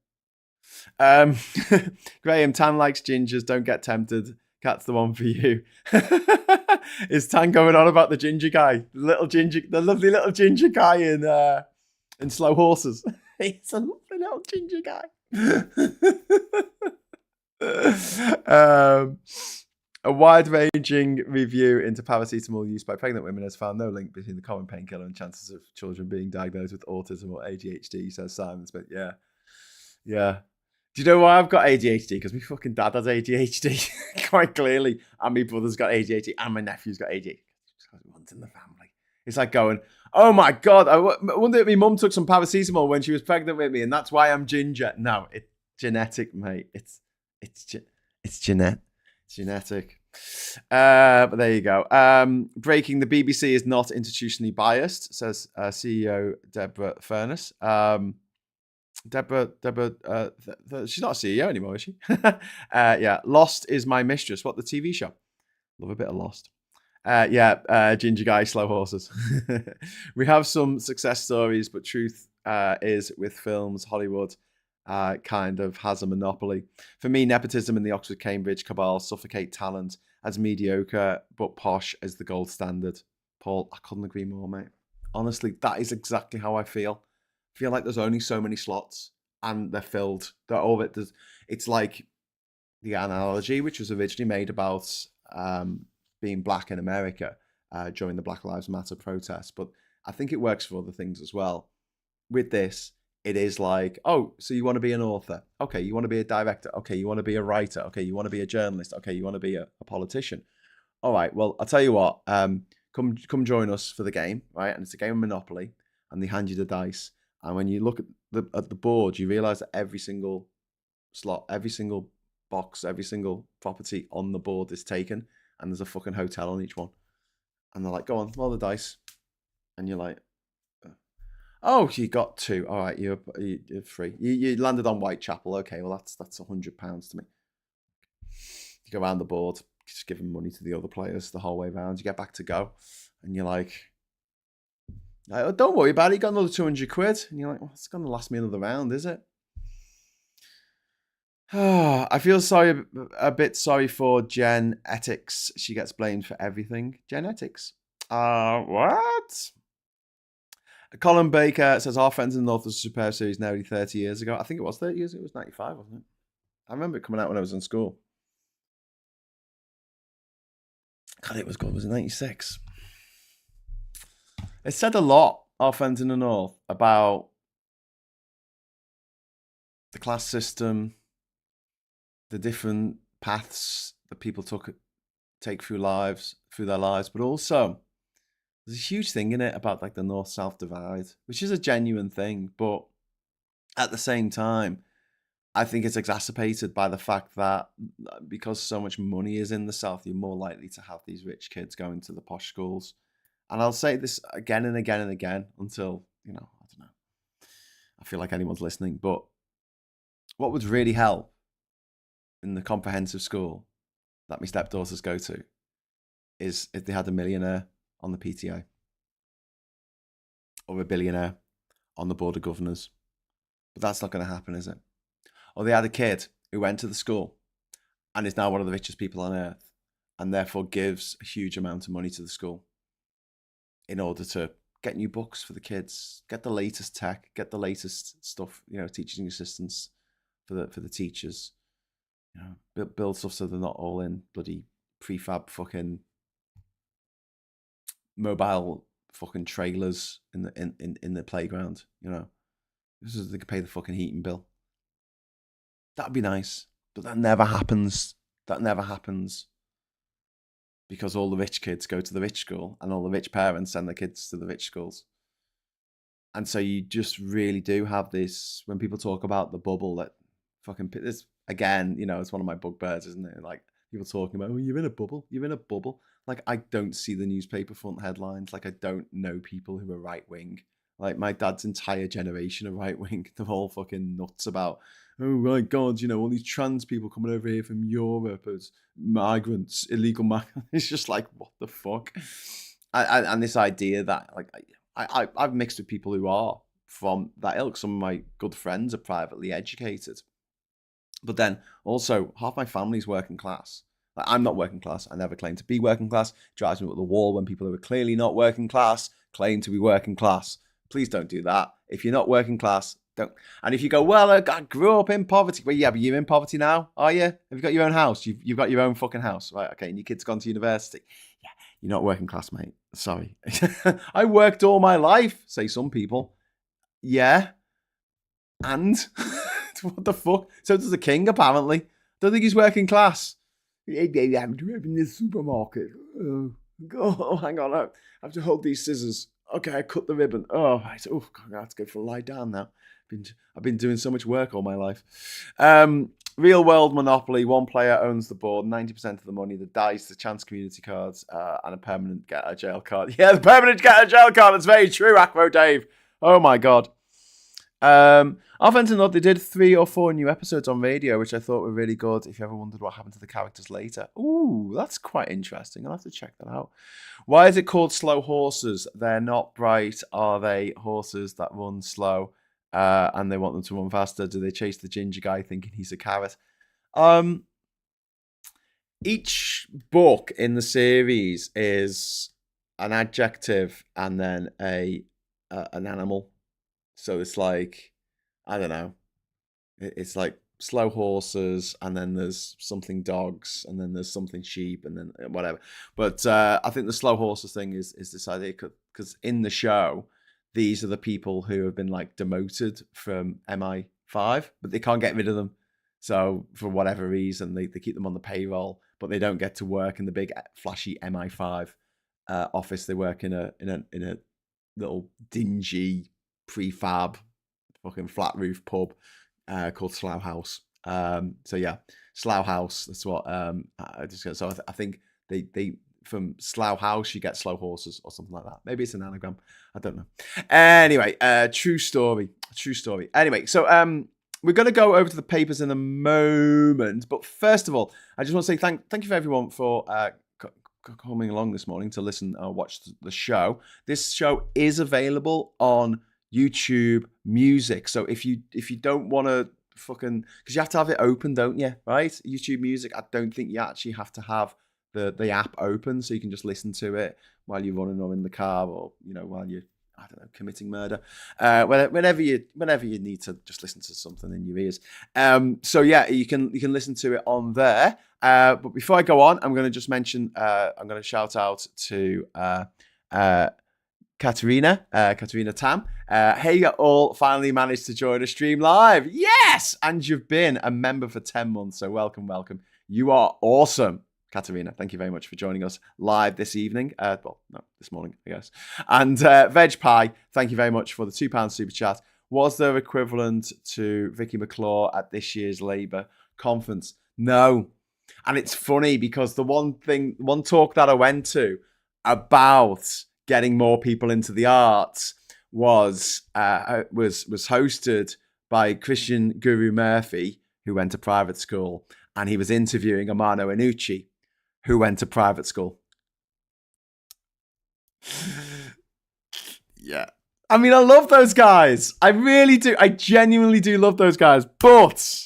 Speaker 1: Graham, Tan likes gingers. Don't get tempted. Cat's the one for you. Is Tan going on about the ginger guy, the lovely little ginger guy in Slow Horses? He's a lovely little ginger guy. A wide-ranging review into paracetamol use by pregnant women has found no link between the common painkiller and chances of children being diagnosed with autism or ADHD, says Simon. But yeah. Do you know why I've got ADHD? Because my fucking dad has ADHD, quite clearly, and my brother's got ADHD, and my nephew's got ADHD. One's in the family. It's like going, oh my God, I wonder if my mum took some paracetamol when she was pregnant with me, and that's why I'm ginger. No, genetic, mate. It's genetic. But there you go. Breaking: the BBC is not institutionally biased, says CEO Deborah Furness. Deborah, she's not a CEO anymore, is she? Yeah, Lost is my mistress. What, the TV show? Love a bit of Lost. Ginger guy, slow horses. We have some success stories, but truth is with films, Hollywood kind of has a monopoly. For me, nepotism and the Oxford-Cambridge cabal suffocate talent as mediocre but posh as the gold standard. Paul, I couldn't agree more, mate. Honestly, that is exactly how I feel. I feel like there's only so many slots and they're filled. They're all of it. It's like the analogy, which was originally made about being black in America during the Black Lives Matter protests. But I think it works for other things as well. With this, it is like, oh, so you want to be an author? Okay, you want to be a director? Okay, you want to be a writer? Okay, you want to be a journalist? Okay, you want to be a politician? All right, well, I'll tell you what. Come join us for the game, right? And it's a game of Monopoly, and they hand you the dice. And when you look at the board, you realize that every single slot, every single box, every single property on the board is taken, and there's a fucking hotel on each one. And they're like, go on, roll the dice. And you're like, oh, you got 2. All right, you're free. You landed on Whitechapel. Okay, well, that's £100 to me. You go around the board, just giving money to the other players the whole way around. You get back to go, and you're like, oh, don't worry about it. You got another 200 quid. And you're like, well, it's going to last me another round, is it? I feel a bit sorry for Gen Ethics. She gets blamed for everything. Genetics. What? Colin Baker says, our Friends in the North was a superb series nearly 30 years ago. I think it was 30 years. It was 95, wasn't it? I remember it coming out when I was in school. God, it was good. Was it 96? It said a lot, Our Friends in the North, about the class system, the different paths that people take through their lives, but also there's a huge thing in it about like the North-South divide, which is a genuine thing, but at the same time, I think it's exacerbated by the fact that because so much money is in the South, you're more likely to have these rich kids going to the posh schools. And I'll say this again and again and again until, I don't know, I feel like anyone's listening, but what would really help in the comprehensive school that my stepdaughters go to is if they had a millionaire on the PTA or a billionaire on the board of governors. But that's not going to happen, is it? Or they had a kid who went to the school and is now one of the richest people on earth and therefore gives a huge amount of money to the school in order to get new books for the kids, get the latest tech, get the latest stuff, teaching assistants for the teachers, build stuff so they're not all in bloody prefab fucking mobile fucking trailers in the playground. This is they can pay the fucking heating bill. That'd be nice, but that never happens. Because all the rich kids go to the rich school and all the rich parents send their kids to the rich schools. And so you just really do have this, when people talk about the bubble that fucking, this again, it's one of my bugbears, isn't it? Like people talking about, oh, you're in a bubble. Like I don't see the newspaper front headlines. Like I don't know people who are right wing. Like my dad's entire generation are right wing. They're all fucking nuts about, oh my God, all these trans people coming over here from Europe as migrants, illegal migrants. It's just like, what the fuck? And this idea that like I've mixed with people who are from that ilk. Some of my good friends are privately educated. But then also half my family's working class. Like, I'm not working class. I never claim to be working class. It drives me up the wall when people who are clearly not working class claim to be working class. Please don't do that. If you're not working class, don't. And if you go, well, I grew up in poverty. Well, yeah, but you're in poverty now, are you? Have you got your own house? You've got your own fucking house, right? Okay, and your kid's gone to university. Yeah, you're not working class, mate. Sorry. I worked all my life, say some people. Yeah. And what the fuck? So does the king, apparently. Don't think he's working class. I'm in the supermarket. Oh, hang on. I have to hold these scissors. Okay, I cut the ribbon. Oh, God, I have to go for a lie down now. I've been doing so much work all my life. Real world Monopoly. One player owns the board, 90% of the money, the dice, the chance community cards, and a permanent get out of jail card. Yeah, the permanent get out of jail card. It's very true, Acro Dave. Oh my God. I've entered they did 3 or 4 new episodes on radio, which I thought were really good. If you ever wondered what happened to the characters later. Ooh, that's quite interesting. I'll have to check that out. Why is it called slow horses? They're not bright. Are they horses that run slow and they want them to run faster? Do they chase the ginger guy thinking he's a carrot? Each book in the series is an adjective and then an animal. So it's like, I don't know. It's like slow horses, and then there's something dogs, and then there's something sheep, and then whatever. But I think the slow horses thing is this idea, because in the show, these are the people who have been like demoted from MI5, but they can't get rid of them. So for whatever reason, they keep them on the payroll, but they don't get to work in the big flashy MI5 office. They work in a little dingy prefab fucking flat roof pub called Slough House. So yeah, Slough House. That's what I think they from Slough House you get slow horses or something like that. Maybe it's an anagram. I don't know. Anyway, true story. Anyway, so we're going to go over to the papers in a moment, but first of all, I just want to say thank you for everyone for coming along this morning to listen or watch the show. This show is available on YouTube Music. So if you don't want to fucking, because you have to have it open, don't you? Right? YouTube Music, I don't think you actually have to have the app open, so you can just listen to it while you're running or in the car, or while you're, I don't know, committing murder. Whenever you need to just listen to something in your ears. So yeah, you can listen to it on there. But before I go on, I'm going to just mention, I'm going to shout out to Katerina Tam. Hey, you all finally managed to join a stream live. Yes! And you've been a member for 10 months. So welcome. You are awesome, Katerina. Thank you very much for joining us live this evening. This morning, I guess. And Veg Pie, thank you very much for the £2 super chat. Was there equivalent to Vicky McClure at this year's Labour conference? No. And it's funny because the one talk that I went to about getting more people into the arts was hosted by Christian Guru Murphy, who went to private school, and he was interviewing Amano Iannucci, who went to private school. Yeah. I mean, I love those guys. I really do. I genuinely do love those guys. But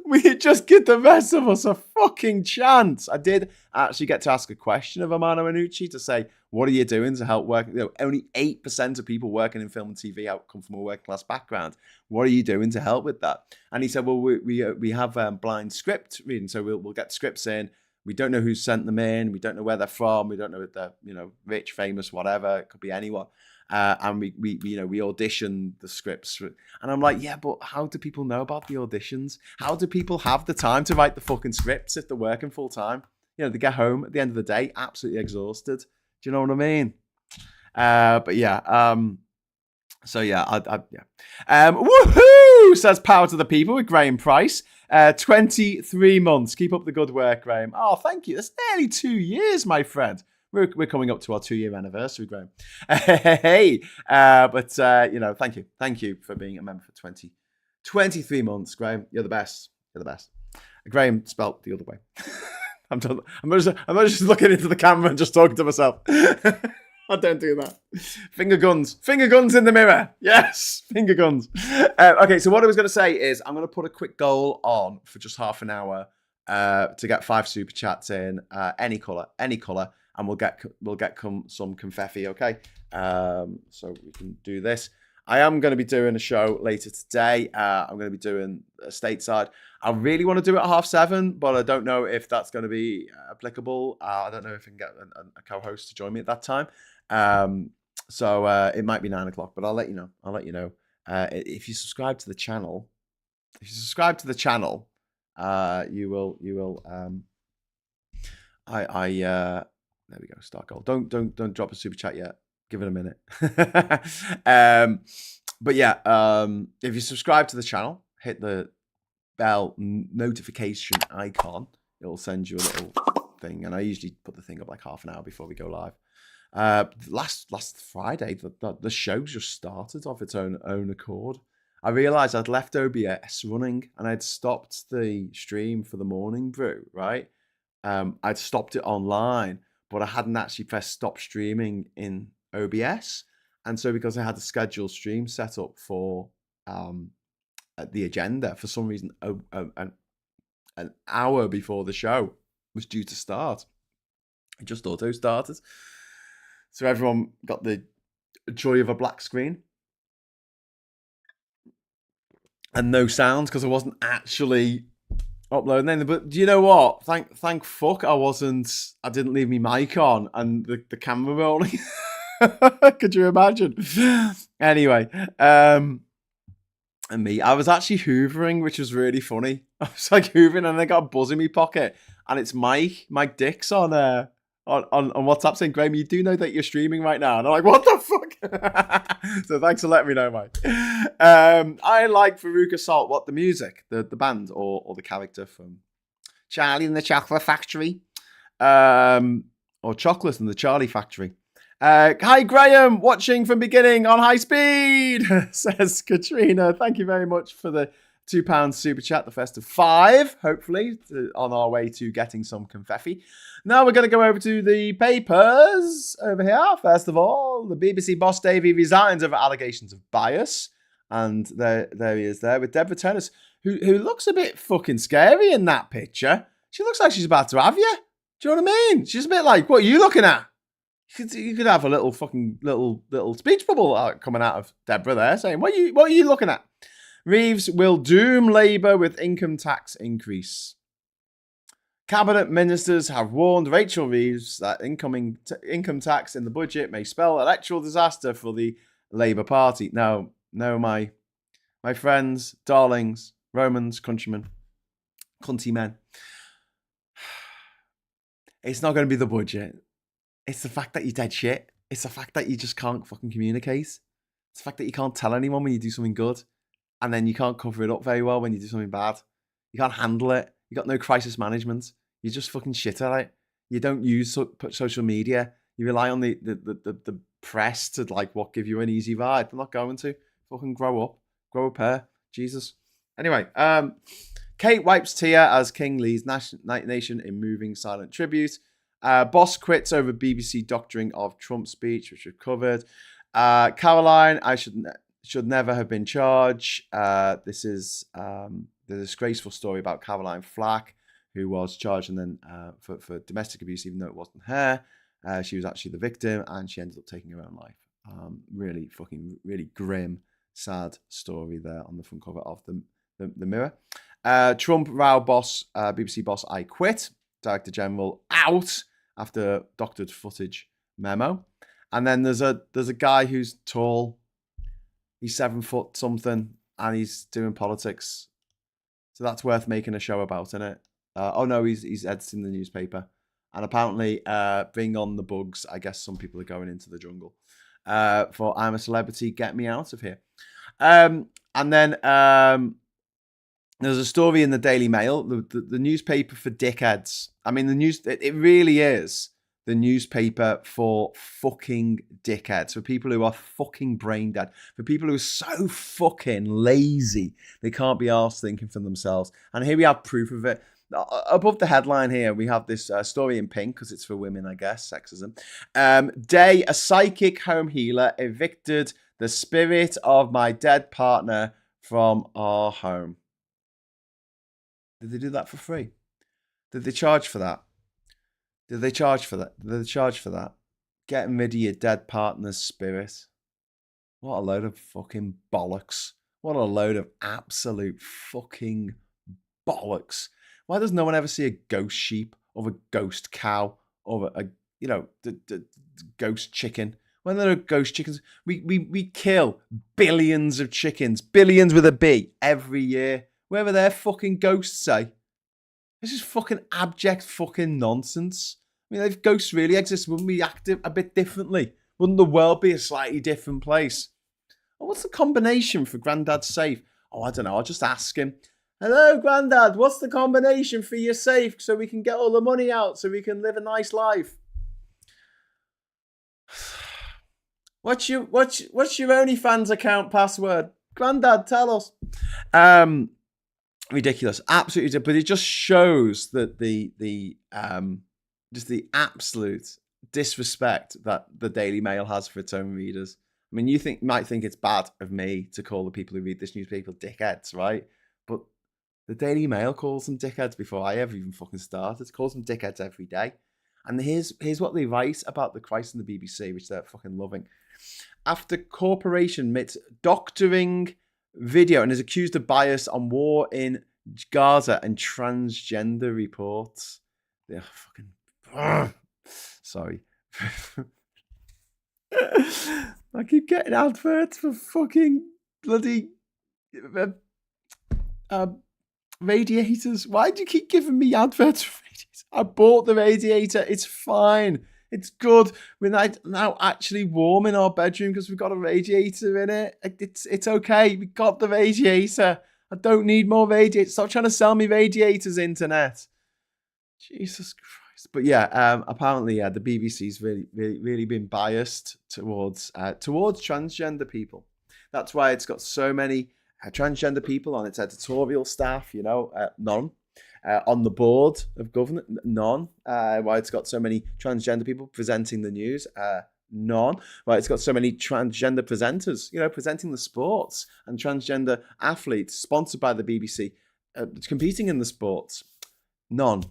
Speaker 1: we just give the rest of us a fucking chance. I did actually get to ask a question of Amano Iannucci to say, what are you doing to help work? Only 8% of people working in film and TV come from a working class background. What are you doing to help with that? And he said, well, we have blind script reading, so we'll get scripts in. We don't know who sent them in. We don't know where they're from. We don't know if they're rich, famous, whatever. It could be anyone. And we audition the scripts, and I'm like, yeah, but how do people know about the auditions? How do people have the time to write the fucking scripts if they're working full time? They get home at the end of the day absolutely exhausted. Do you know what I mean? But yeah, so yeah, woohoo! Says power to the people with Graham Price. 23 months. Keep up the good work, Graham. Oh, thank you. That's nearly 2 years, my friend. We're coming up to our 2-year anniversary, Graham. Hey, but thank you for being a member for 23 months, Graham. You're the best. Graham spelt the other way. I'm just looking into the camera and just talking to myself. I don't do that. Finger guns in the mirror. Yes, finger guns. Okay, so what I was going to say is I'm going to put a quick goal on for just half an hour to get 5 super chats in, any color. And we'll get some confetti, okay? So we can do this. I am going to be doing a show later today. I'm going to be doing a stateside. I really want to do it at 7:30, but I don't know if that's going to be applicable. I don't know if I can get a co-host to join me at that time. So it might be 9 o'clock, but I'll let you know. If you subscribe to the channel, you will. There we go. Start goal. Don't drop a super chat yet. Give it a minute. But yeah, if you subscribe to the channel, hit the bell notification icon. It'll send you a little thing, and I usually put the thing up like half an hour before we go live. Last Friday, the show just started off its own accord. I realised I'd left OBS running, and I'd stopped the stream for the Morning Brew. Right, I'd stopped it online, but I hadn't actually pressed stop streaming in OBS, and so because I had a scheduled stream set up for the agenda, for some reason, an hour before the show was due to start, it just auto started. So everyone got the joy of a black screen and no sounds because I wasn't actually uploading anything. But do you know what? Thank fuck I didn't leave my mic on and the camera rolling. Could you imagine? Anyway, and me, I was actually hoovering, which was really funny. I was like hoovering and I got a buzz in my pocket, and it's Mike Dix on WhatsApp saying, Graham, you do know that you're streaming right now? And I'm like, what the fuck? So thanks for letting me know, Mike. I like Veruca Salt. What, the music, the band, or the character from Charlie and the Chocolate Factory, or Chocolate and the Charlie Factory. Hi, Graham, watching from beginning on high speed, says Katrina. Thank you very much for the £2 super chat, the first of 5, hopefully, on our way to getting some confetti. Now we're going to go over to the papers over here. First of all, the BBC boss Davie resigns over allegations of bias. And there he is there with Davie and Turness, who looks a bit fucking scary in that picture. She looks like she's about to have you. Do you know what I mean? She's a bit like, what are you looking at? You could have a little fucking little speech bubble coming out of Deborah there saying, what are you looking at? Reeves will doom Labour with income tax increase. Cabinet ministers have warned Rachel Reeves that income tax in the budget may spell electoral disaster for the Labour Party. No, my friends, darlings, Romans, countrymen, cunty-men. It's not going to be the budget. It's the fact that you're dead shit. It's the fact that you just can't fucking communicate. It's the fact that you can't tell anyone when you do something good. And then you can't cover it up very well when you do something bad. You can't handle it. You got no crisis management. You're just fucking shit at it. You don't use social media. You rely on the press to give you an easy ride. They're not going to. Fucking grow up. Grow a pair. Jesus. Anyway, Kate wipes tear as King leads nation in moving silent tribute. Boss quits over BBC doctoring of Trump's speech, which we've covered. Caroline, I should never have been charged. This is the disgraceful story about Caroline Flack, who was charged and then for domestic abuse, even though it wasn't her. She was actually the victim, and she ended up taking her own life. Really grim, sad story there on the front cover of the Mirror. Trump row boss, BBC boss, I quit. Director General out after doctored footage memo. And then there's a guy who's tall. He's 7 foot something, and he's doing politics. So that's worth making a show about, isn't it? He's editing the newspaper. And apparently, bring on the bugs. I guess some people are going into the jungle. For I'm a Celebrity, get me out of here. And then there's a story in the Daily Mail, the newspaper for dickheads. I mean, it really is the newspaper for fucking dickheads, for people who are fucking brain dead, for people who are so fucking lazy they can't be arsed thinking for themselves. And here we have proof of it. Above the headline here, we have this story in pink because it's for women, I guess, sexism. Day, a psychic home healer evicted the spirit of my dead partner from our home. Did they do that for free? Did they charge for that? Getting rid of your dead partner's spirit. What a load of fucking bollocks. What a load of absolute fucking bollocks. Why does no one ever see a ghost sheep or a ghost cow or the ghost chicken? When there are ghost chickens, we kill billions of chickens, billions with a B, every year. Wherever their fucking ghosts say. This is fucking abject fucking nonsense. I mean, if ghosts really exist, wouldn't we act a bit differently? Wouldn't the world be a slightly different place? Oh, what's the combination for Grandad's safe? Oh, I don't know. I'll just ask him. Hello, Grandad. What's the combination for your safe so we can get all the money out so we can live a nice life? What's your OnlyFans account password? Grandad, tell us. Ridiculous, absolutely. But it just shows that the absolute disrespect that the Daily Mail has for its own readers. I mean, might think it's bad of me to call the people who read this newspaper dickheads, right? But the Daily Mail calls them dickheads before I ever even fucking started. It calls them dickheads every day. And here's what they write about the Christ and the BBC, which they're fucking loving. After corporation admits doctoring video and is accused of bias on war in Gaza and transgender reports. They're fucking... Sorry. I keep getting adverts for fucking bloody radiators. Why do you keep giving me adverts for radiators? I bought the radiator. It's fine. It's good. We're now actually warm in our bedroom because we've got a radiator in it. It's okay. We got the radiator. I don't need more radiators. Stop trying to sell me radiators, internet. Jesus Christ. But yeah, apparently, the BBC's really been biased towards transgender people. That's why it's got so many transgender people on its editorial staff. None. On the board of government, none. Why it's got so many transgender people presenting the news, none. Why it's got so many transgender presenters, presenting the sports, and transgender athletes sponsored by the BBC, competing in the sports, none.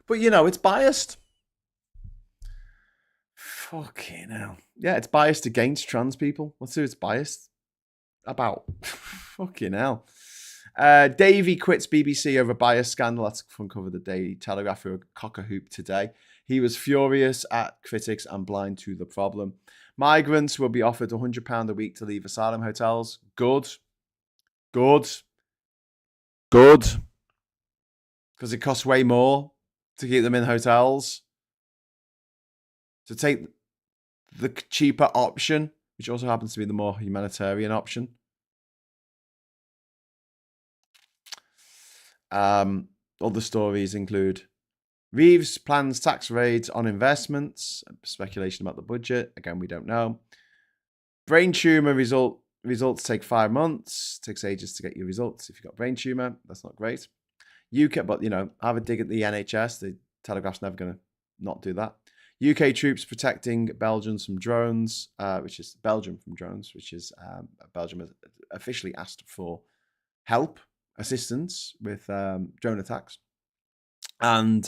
Speaker 1: But it's biased. Fucking hell. Yeah, it's biased against trans people. What's it's biased about? Fucking hell. Davie quits BBC over bias scandal. That's front cover of the Daily Telegraph, who cock a hoop today. He was furious at critics and blind to the problem. Migrants will be offered £100 a week to leave asylum hotels. Good. Because it costs way more to keep them in hotels. To take the cheaper option, which also happens to be the more humanitarian option. Other stories include Reeves plans tax raids on investments. Speculation about the budget. Again, we don't know. Brain tumor results take 5 months. Takes ages to get your results if you've got brain tumor. That's not great. UK, but have a dig at the NHS. The Telegraph's never going to not do that. UK troops protecting Belgium from drones, which is Belgium has officially asked for help, assistance with drone attacks. And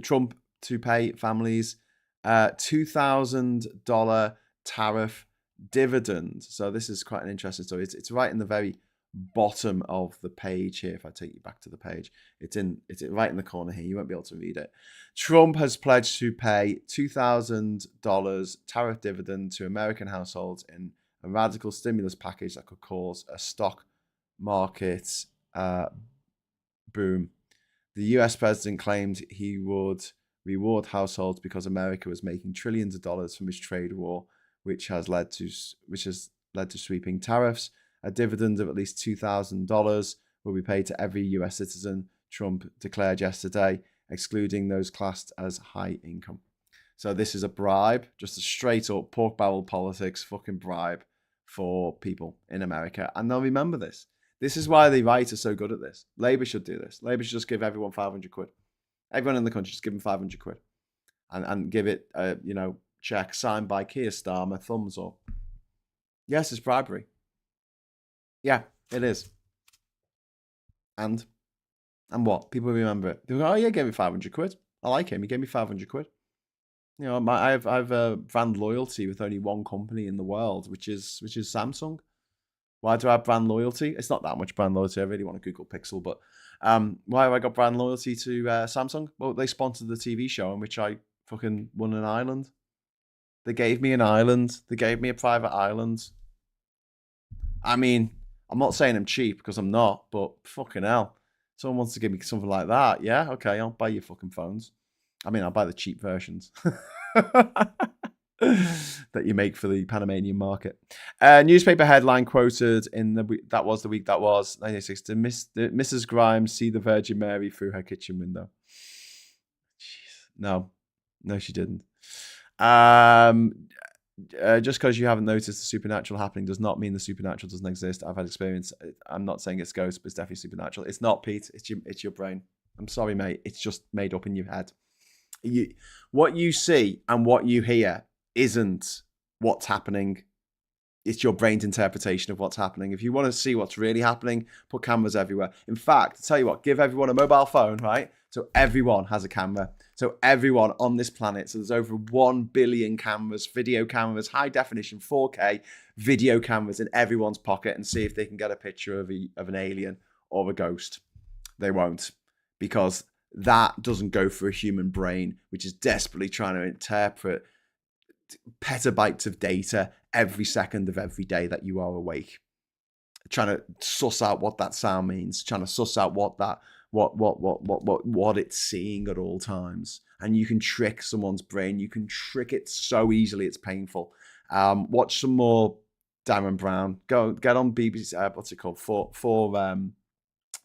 Speaker 1: Trump to pay families $2,000 tariff dividend. So this is quite an interesting story. It's right in the very bottom of the page here. If I take you back to the page, it's right in the corner here. You won't be able to read it. Trump has pledged to pay $2,000 tariff dividend to American households in a radical stimulus package that could cause a stock market boom. The US president claimed he would reward households because America was making trillions of dollars from his trade war, which has led to sweeping tariffs. A dividend of at least $2,000 will be paid to every US citizen, Trump declared yesterday, excluding those classed as high income. So this is a bribe, just a straight up pork barrel politics fucking bribe for people in America. And they'll remember this. This is why the right are so good at this. Labour should do this. Labour should just give everyone 500 quid. Everyone in the country, just give them 500 quid. And give it a, check signed by Keir Starmer, thumbs up. Yes, it's bribery. Yeah, it is. And what? People remember it. They go, oh yeah, he gave me 500 quid. I like him. He gave me 500 quid. I have a brand loyalty with only one company in the world, which is Samsung. Why do I have brand loyalty? It's not that much brand loyalty. I really want a Google Pixel, but why have I got brand loyalty to Samsung? Well, they sponsored the TV show in which I fucking won an island. They gave me an island. They gave me a private island. I mean, I'm not saying I'm cheap because I'm not, but fucking hell. Someone wants to give me something like that. Yeah, okay, I'll buy your fucking phones. I mean, I'll buy the cheap versions that you make for the Panamanian market. Newspaper headline quoted in the week that was 1960. Mrs. Grimes see the Virgin Mary through her kitchen window. Jeez. No, she didn't. Just because you haven't noticed the supernatural happening does not mean the supernatural doesn't exist. I've had experience. I'm not saying it's ghosts, but it's definitely supernatural. It's not, Pete. It's your brain. I'm sorry, mate. It's just made up in your head. What you see and what you hear isn't what's happening. It's your brain's interpretation of what's happening. If you want to see what's really happening, put cameras everywhere. In fact, I tell you what, give everyone a mobile phone, right? So everyone has a camera. So everyone on this planet. So there's over 1 billion cameras, video cameras, high definition 4K video cameras in everyone's pocket, and see if they can get a picture of an alien or a ghost. They won't, because that doesn't go for a human brain, which is desperately trying to interpret petabytes of data every second of every day that you are awake, trying to suss out what that sound means, trying to suss out what it's seeing at all times. And you can trick someone's brain. You can trick it so easily, it's painful. Watch some more Darren Brown. Go get on BBC. What's it called?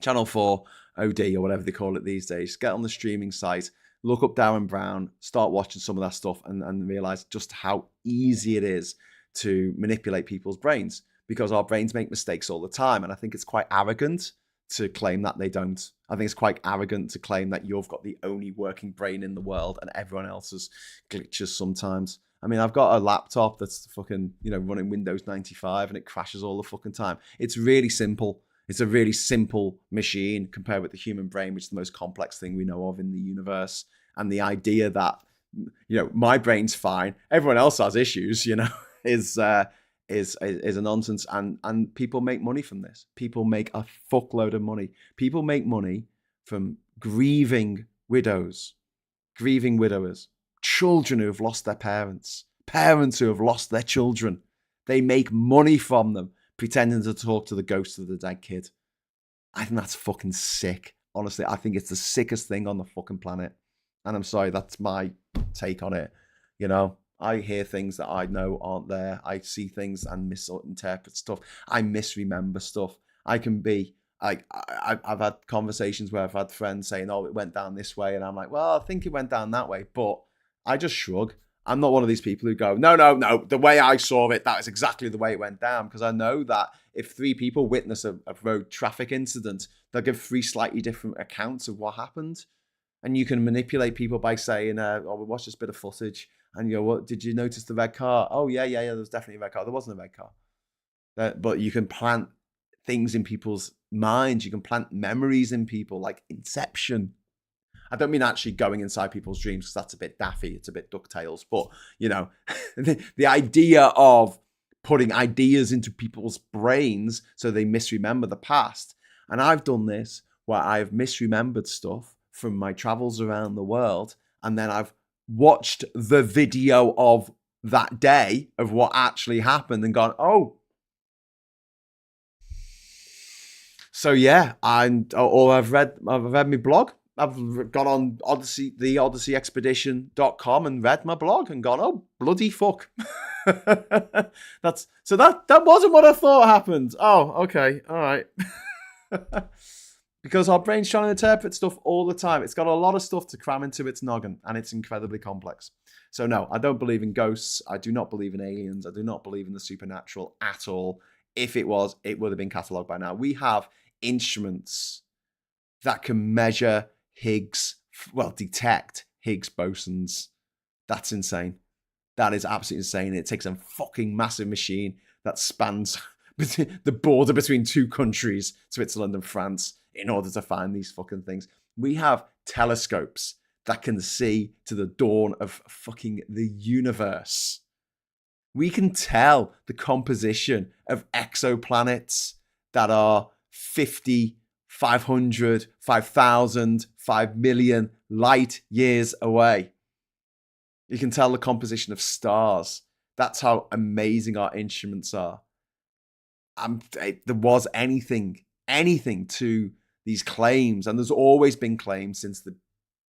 Speaker 1: Channel 4 OD or whatever they call it these days. Get on the streaming site. Look up Darren Brown, start watching some of that stuff, and realize just how easy it is to manipulate people's brains, because our brains make mistakes all the time. And I think it's quite arrogant to claim that they don't. I think it's quite arrogant to claim that you've got the only working brain in the world and everyone else's glitches sometimes. I mean, I've got a laptop that's fucking, running Windows 95 and it crashes all the fucking time. It's really simple. It's a really simple machine compared with the human brain, which is the most complex thing we know of in the universe. And the idea that, my brain's fine, everyone else has issues, is a nonsense. And people make money from this. People make a fuckload of money. People make money from grieving widows, grieving widowers, children who have lost their parents, parents who have lost their children. They make money from them, pretending to talk to the ghost of the dead kid. I think that's fucking sick. Honestly, I think it's the sickest thing on the fucking planet. And I'm sorry, that's my take on it. I hear things that I know aren't there. I see things and misinterpret stuff. I misremember stuff. I've had conversations where I've had friends saying, oh, it went down this way. And I'm like, well, I think it went down that way. But I just shrug. I'm not one of these people who go, no, the way I saw it, that is exactly the way it went down. Because I know that if 3 people witness a road traffic incident, they'll give 3 slightly different accounts of what happened. And you can manipulate people by saying, we watched this bit of footage. And you go, what, did you notice the red car? Oh, yeah, there was definitely a red car. There wasn't a red car. But you can plant things in people's minds. You can plant memories in people, like Inception. I don't mean actually going inside people's dreams, because that's a bit daffy. It's a bit DuckTales. But, the idea of putting ideas into people's brains so they misremember the past. And I've done this where I've misremembered stuff from my travels around the world. And then I've watched the video of that day of what actually happened and gone, oh. So yeah, I've read my blog. I've gone on theodysseyexpedition.com and read my blog and gone, oh, bloody fuck. That wasn't what I thought happened. Oh, okay. All right. Because our brain's trying to interpret stuff all the time. It's got a lot of stuff to cram into its noggin, and it's incredibly complex. So no, I don't believe in ghosts. I do not believe in aliens. I do not believe in the supernatural at all. If it was, it would have been catalogued by now. We have instruments that can measure detect Higgs bosons. That's insane. That is absolutely insane. It takes a fucking massive machine that spans the border between 2 countries, Switzerland and France, in order to find these fucking things. We have telescopes that can see to the dawn of fucking the universe. We can tell the composition of exoplanets that are 50, 500, 5,000, 5 million light years away. You can tell the composition of stars. That's how amazing our instruments are. There was anything to these claims, and there's always been claims since the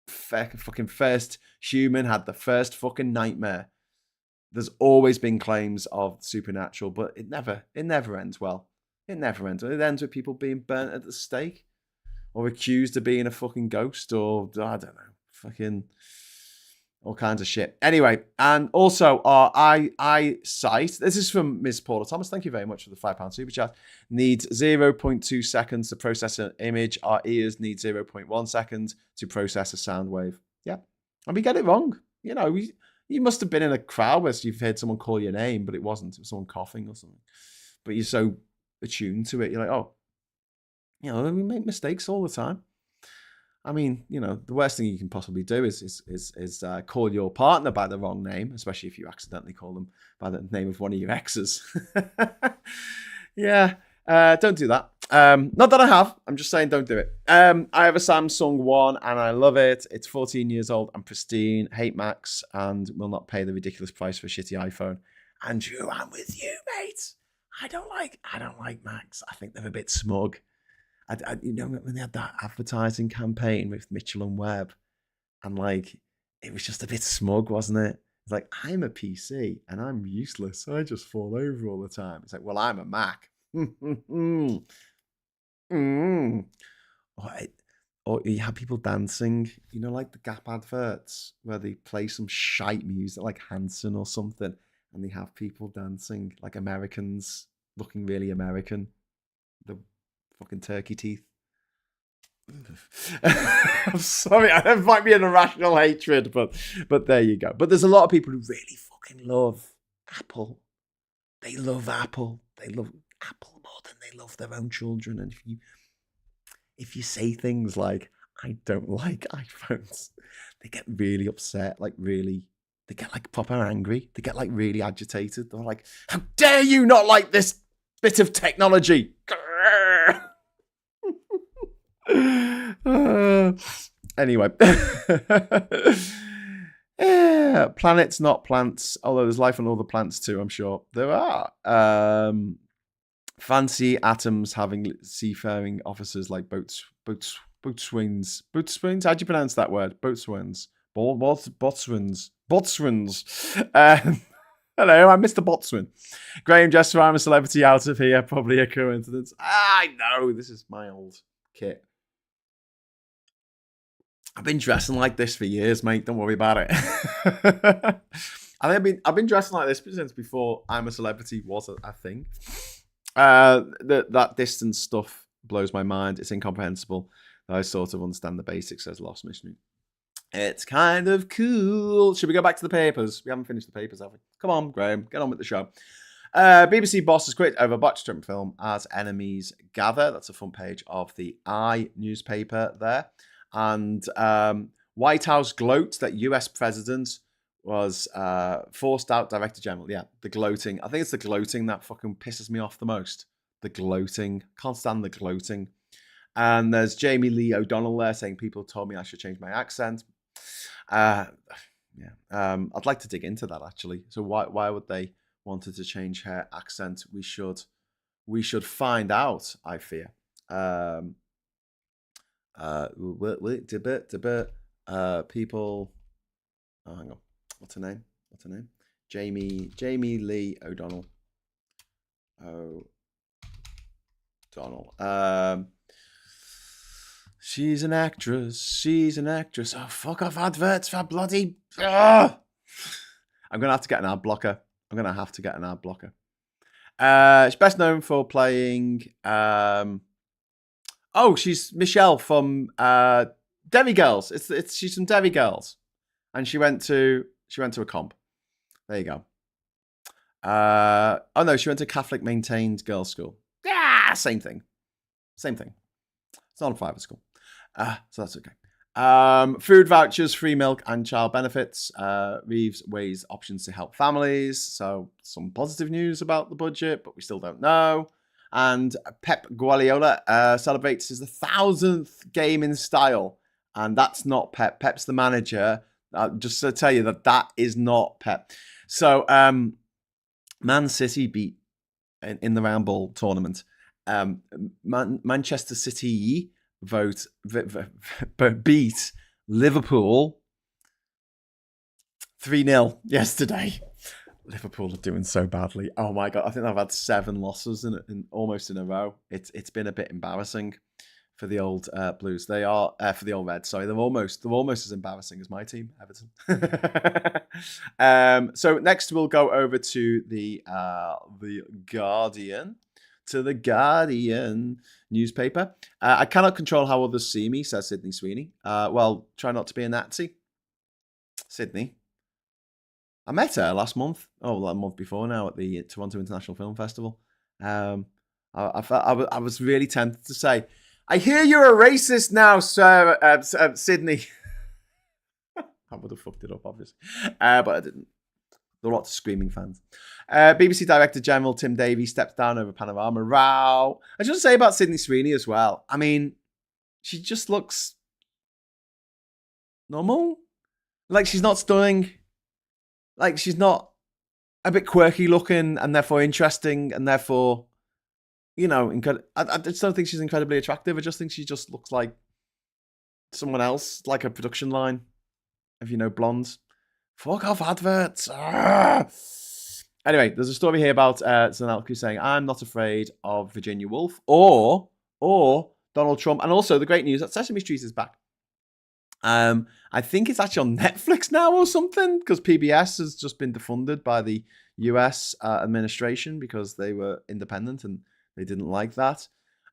Speaker 1: fucking first human had the first fucking nightmare. There's always been claims of supernatural, but it never ends well. It never ends. It ends with people being burnt at the stake or accused of being a fucking ghost or, I don't know, fucking all kinds of shit. Anyway, and also our eyesight, this is from Ms. Paula Thomas. Thank you very much for the £5 super chat. Needs 0.2 seconds to process an image. Our ears need 0.1 seconds to process a sound wave. Yeah. And we get it wrong. You know, you must have been in a crowd where you've heard someone call your name, but it wasn't. It was someone coughing or something. But you're so attuned to it. You're like, oh, you know, we make mistakes all the time. I mean, you know, the worst thing you can possibly do is call your partner by the wrong name, especially if you accidentally call them by the name of one of your exes. Yeah, don't do that. Not that I have. I'm just saying don't do it. I have a Samsung One and I love it. It's 14 years old and pristine. Hate Macs and will not pay the ridiculous price for a shitty iPhone. Andrew, I'm with you, mate. I don't like Macs. I think they're a bit smug. You know, when they had that advertising campaign with Mitchell and Webb, and like, it was just a bit smug, wasn't it? It's like, I'm a PC and I'm useless. I just fall over all the time. It's like, well, I'm a Mac. Or you have people dancing, you know, like the Gap adverts where they play some shite music like Hanson or something, and they have people dancing like Americans looking really American. The fucking turkey teeth. I'm sorry, that might be an irrational hatred, but there you go. But there's a lot of people who really fucking love Apple. They love Apple. They love Apple more than they love their own children. And if you say things like, I don't like iPhones, they get really upset, they get like proper angry. They get like really agitated. They're like, how dare you not like this bit of technology? Anyway. Yeah, planets, not plants. Although there's life on all the plants too, I'm sure. There are. Fancy atoms having seafaring officers like boatswains. Boatswains? How do you pronounce that word? Boatswains. Botswans. Hello, I'm Mr. Botswan. Graham, just so I'm a celebrity out of here. Probably a coincidence. I know, this is my old kit. I've been dressing like this for years, mate. Don't worry about it. I've been dressing like this since before I'm a Celebrity was a thing. That distance stuff blows my mind. It's incomprehensible. I sort of understand the basics as Lost Mystery. It's kind of cool. Should we go back to the papers? We haven't finished the papers, have we? Come on, Graham. Get on with the show. BBC bosses quit over botched Trump film as enemies gather. That's the front page of the I newspaper there. And White House gloats that US president was forced out Director General. Yeah, the gloating. I think it's the gloating that fucking pisses me off the most. The gloating. Can't stand the gloating. And there's Jamie Lee O'Donnell there saying people told me I should change my accent. I'd like to dig into that actually. So why would they wanted to change her accent? We should find out, I fear. People. Oh, hang on. What's her name? Jamie Lee O'Donnell. She's an actress. Oh, fuck off adverts for bloody. I'm gonna have to get an ad blocker. She's best known for playing. She's Michelle from Derry Girls. She's from Derry Girls, and she went to a comp. There you go. She went to Catholic maintained girls' school. Yeah, same thing. It's not a private school, so that's okay. Food vouchers, free milk, and child benefits. Reeves weighs options to help families. So some positive news about the budget, but we still don't know. And Pep Guardiola celebrates his 1,000th game in style. And that's not Pep. Pep's the manager. Just to tell you that is not Pep. So Man City beat in the round ball tournament. Manchester City beat Liverpool 3-0 yesterday. Liverpool are doing so badly. Oh my God. I think they've had 7 losses almost in a row. It's been a bit embarrassing for the old Blues. They are for the old Reds. Sorry, they're almost as embarrassing as my team, Everton. So next we'll go over to the Guardian, newspaper. I cannot control how others see me, says Sydney Sweeney. Well, try not to be a Nazi, Sydney. I met her last month. Oh, a month before now at the Toronto International Film Festival. I was really tempted to say, I hear you're a racist now, sir, Sydney. I would have fucked it up, obviously. But I didn't. There were lots of screaming fans. BBC Director General Tim Davies steps down over Panorama row. I just want to say about Sydney Sweeney as well. I mean, she just looks normal. Like, she's not stunning. Like, she's not a bit quirky looking and therefore interesting and therefore, you know, I just don't think she's incredibly attractive. I just think she just looks like someone else, like a production line of, you know, blondes. Fuck off adverts. Anyway, there's a story here about Zanelki saying, I'm not afraid of Virginia Woolf or Donald Trump. And also the great news that Sesame Street is back. I think it's actually on Netflix now or something because PBS has just been defunded by the US administration because they were independent and they didn't like that.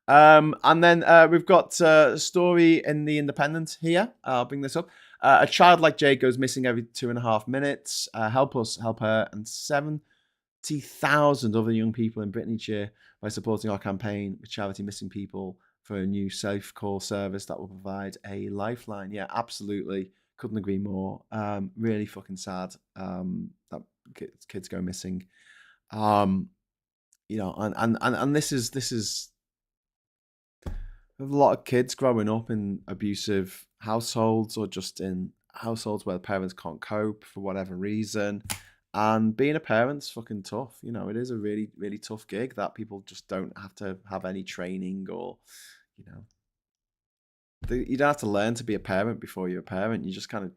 Speaker 1: And then we've got a story in The Independent here. I'll bring this up. A child like Jake goes missing every 2.5 minutes. Help us, help her, and 70,000 other young people in Britain each year by supporting our campaign with charity Missing People for a new safe call service that will provide a lifeline. Yeah, absolutely. Couldn't agree more. Really fucking sad that kids go missing. You know, and this is a lot of kids growing up in abusive households or just in households where the parents can't cope for whatever reason. And being a parent's fucking tough. You know, it is a really, really tough gig that people just don't have to have any training or, you know, you don't have to learn to be a parent before you're a parent. You just kind of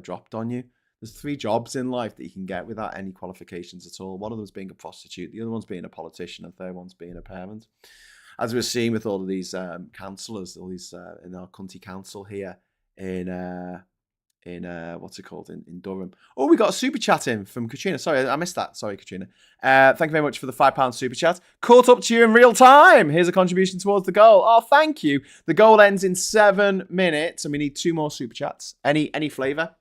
Speaker 1: dropped on you. There's 3 jobs in life that you can get without any qualifications at all. One of them is being a prostitute. The other one's being a politician. And the third one's being a parent. As we're seeing with all of these councillors, all these in our county council here in what's it called in Durham. Oh, we got a super chat in from Katrina. Sorry, I missed that. Sorry, Katrina. Thank you very much for the £5 super chat. Caught up to you in real time. Here's a contribution towards the goal. Oh, thank you. The goal ends in 7 minutes, and we need 2 more super chats. Any flavour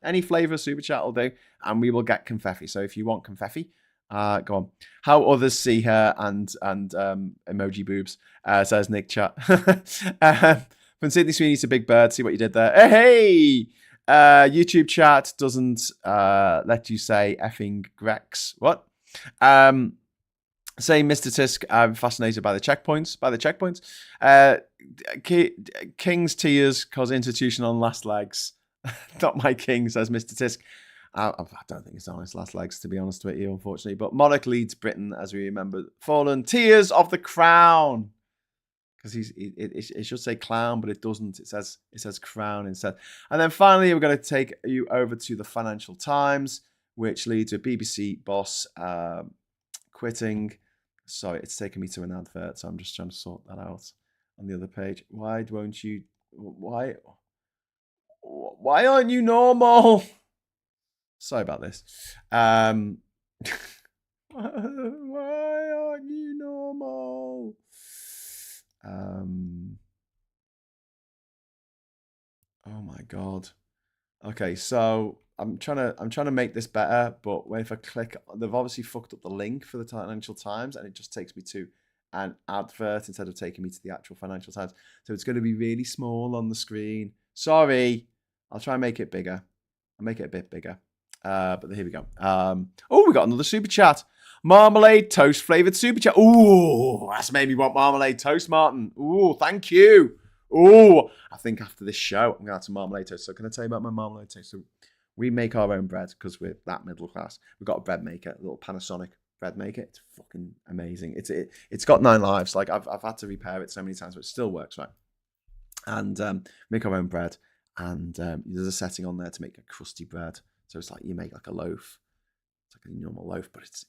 Speaker 1: super chat will do, and we will get confetti. So if you want confetti, go on. How others see her and emoji boobs, says Nick Chat. From Sydney Sweeney to Big Bird, see what you did there. Hey! YouTube chat doesn't let you say effing Grex. What? Say Mr. Tisk, I'm fascinated by the checkpoints. King's tears cause institution on last legs. Not my king, says Mr. Tisk. I don't think it's on his last legs, to be honest with you, unfortunately. But Monarch leads Britain, as we remember, fallen. Tears of the crown. Because it should say clown, but it doesn't. It says crown instead. And then finally, we're going to take you over to the Financial Times, which leads to BBC boss quitting. Sorry, it's taking me to an advert, so I'm just trying to sort that out on the other page. Why aren't you normal? Sorry about this. Why aren't you normal? Oh my God. Okay, so I'm trying to make this better, but if I click, they've obviously fucked up the link for the Financial Times, and it just takes me to an advert instead of taking me to the actual Financial Times. So it's going to be really small on the screen. Sorry, I'll try and make it bigger. I'll make it a bit bigger. But here we go. Oh, we got another super chat. Marmalade toast flavored super chat. Ooh, that's made me want marmalade toast, Martin. Ooh, thank you. Ooh, I think after this show, I'm going to have some marmalade toast. So can I tell you about my marmalade toast? So we make our own bread because we're that middle class. We've got a bread maker, a little Panasonic bread maker. It's fucking amazing. It's got 9 lives. Like I've had to repair it so many times, but it still works, right? And make our own bread. And there's a setting on there to make a crusty bread. So it's like you make like a loaf. It's like a normal loaf, but it's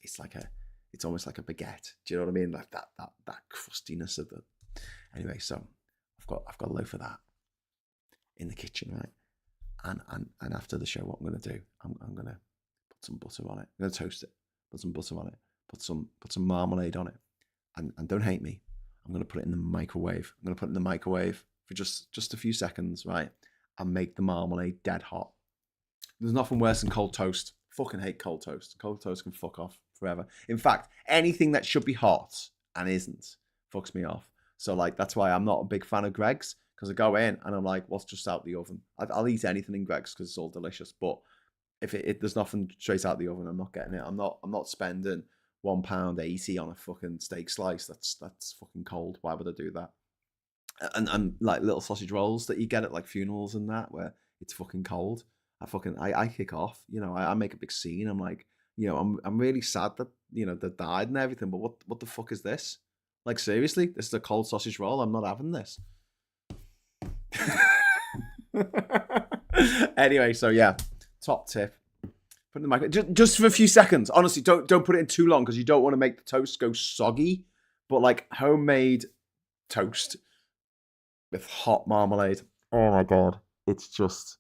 Speaker 1: almost like a baguette. Do you know what I mean? Like that crustiness of the. Anyway, so I've got a loaf of that in the kitchen, right? And after the show, what I'm gonna do, I'm gonna put some butter on it. I'm gonna toast it. Put some butter on it. Put some marmalade on it. And don't hate me. I'm gonna put it in the microwave. I'm gonna put it in the microwave for just a few seconds, right? And make the marmalade dead hot. There's nothing worse than cold toast. Fucking hate cold toast. Cold toast can fuck off forever. In fact, anything that should be hot and isn't fucks me off. So like that's why I'm not a big fan of Greggs, because I go in and I'm like, what's just out the oven? I'll eat anything in Greggs because it's all delicious. But if there's nothing straight out the oven, I'm not getting it. I'm not spending £1.80 on a fucking steak slice. That's fucking cold. Why would I do that? And like little sausage rolls that you get at like funerals and that, where it's fucking cold. I kick off. You know, I make a big scene. I'm like, you know, I'm really sad that, you know, they died and everything. But what the fuck is this? Like seriously, this is a cold sausage roll. I'm not having this. Anyway, so yeah, top tip. Put it in the microwave just for a few seconds. Honestly, don't put it in too long because you don't want to make the toast go soggy. But like homemade toast with hot marmalade. Oh my god, it's just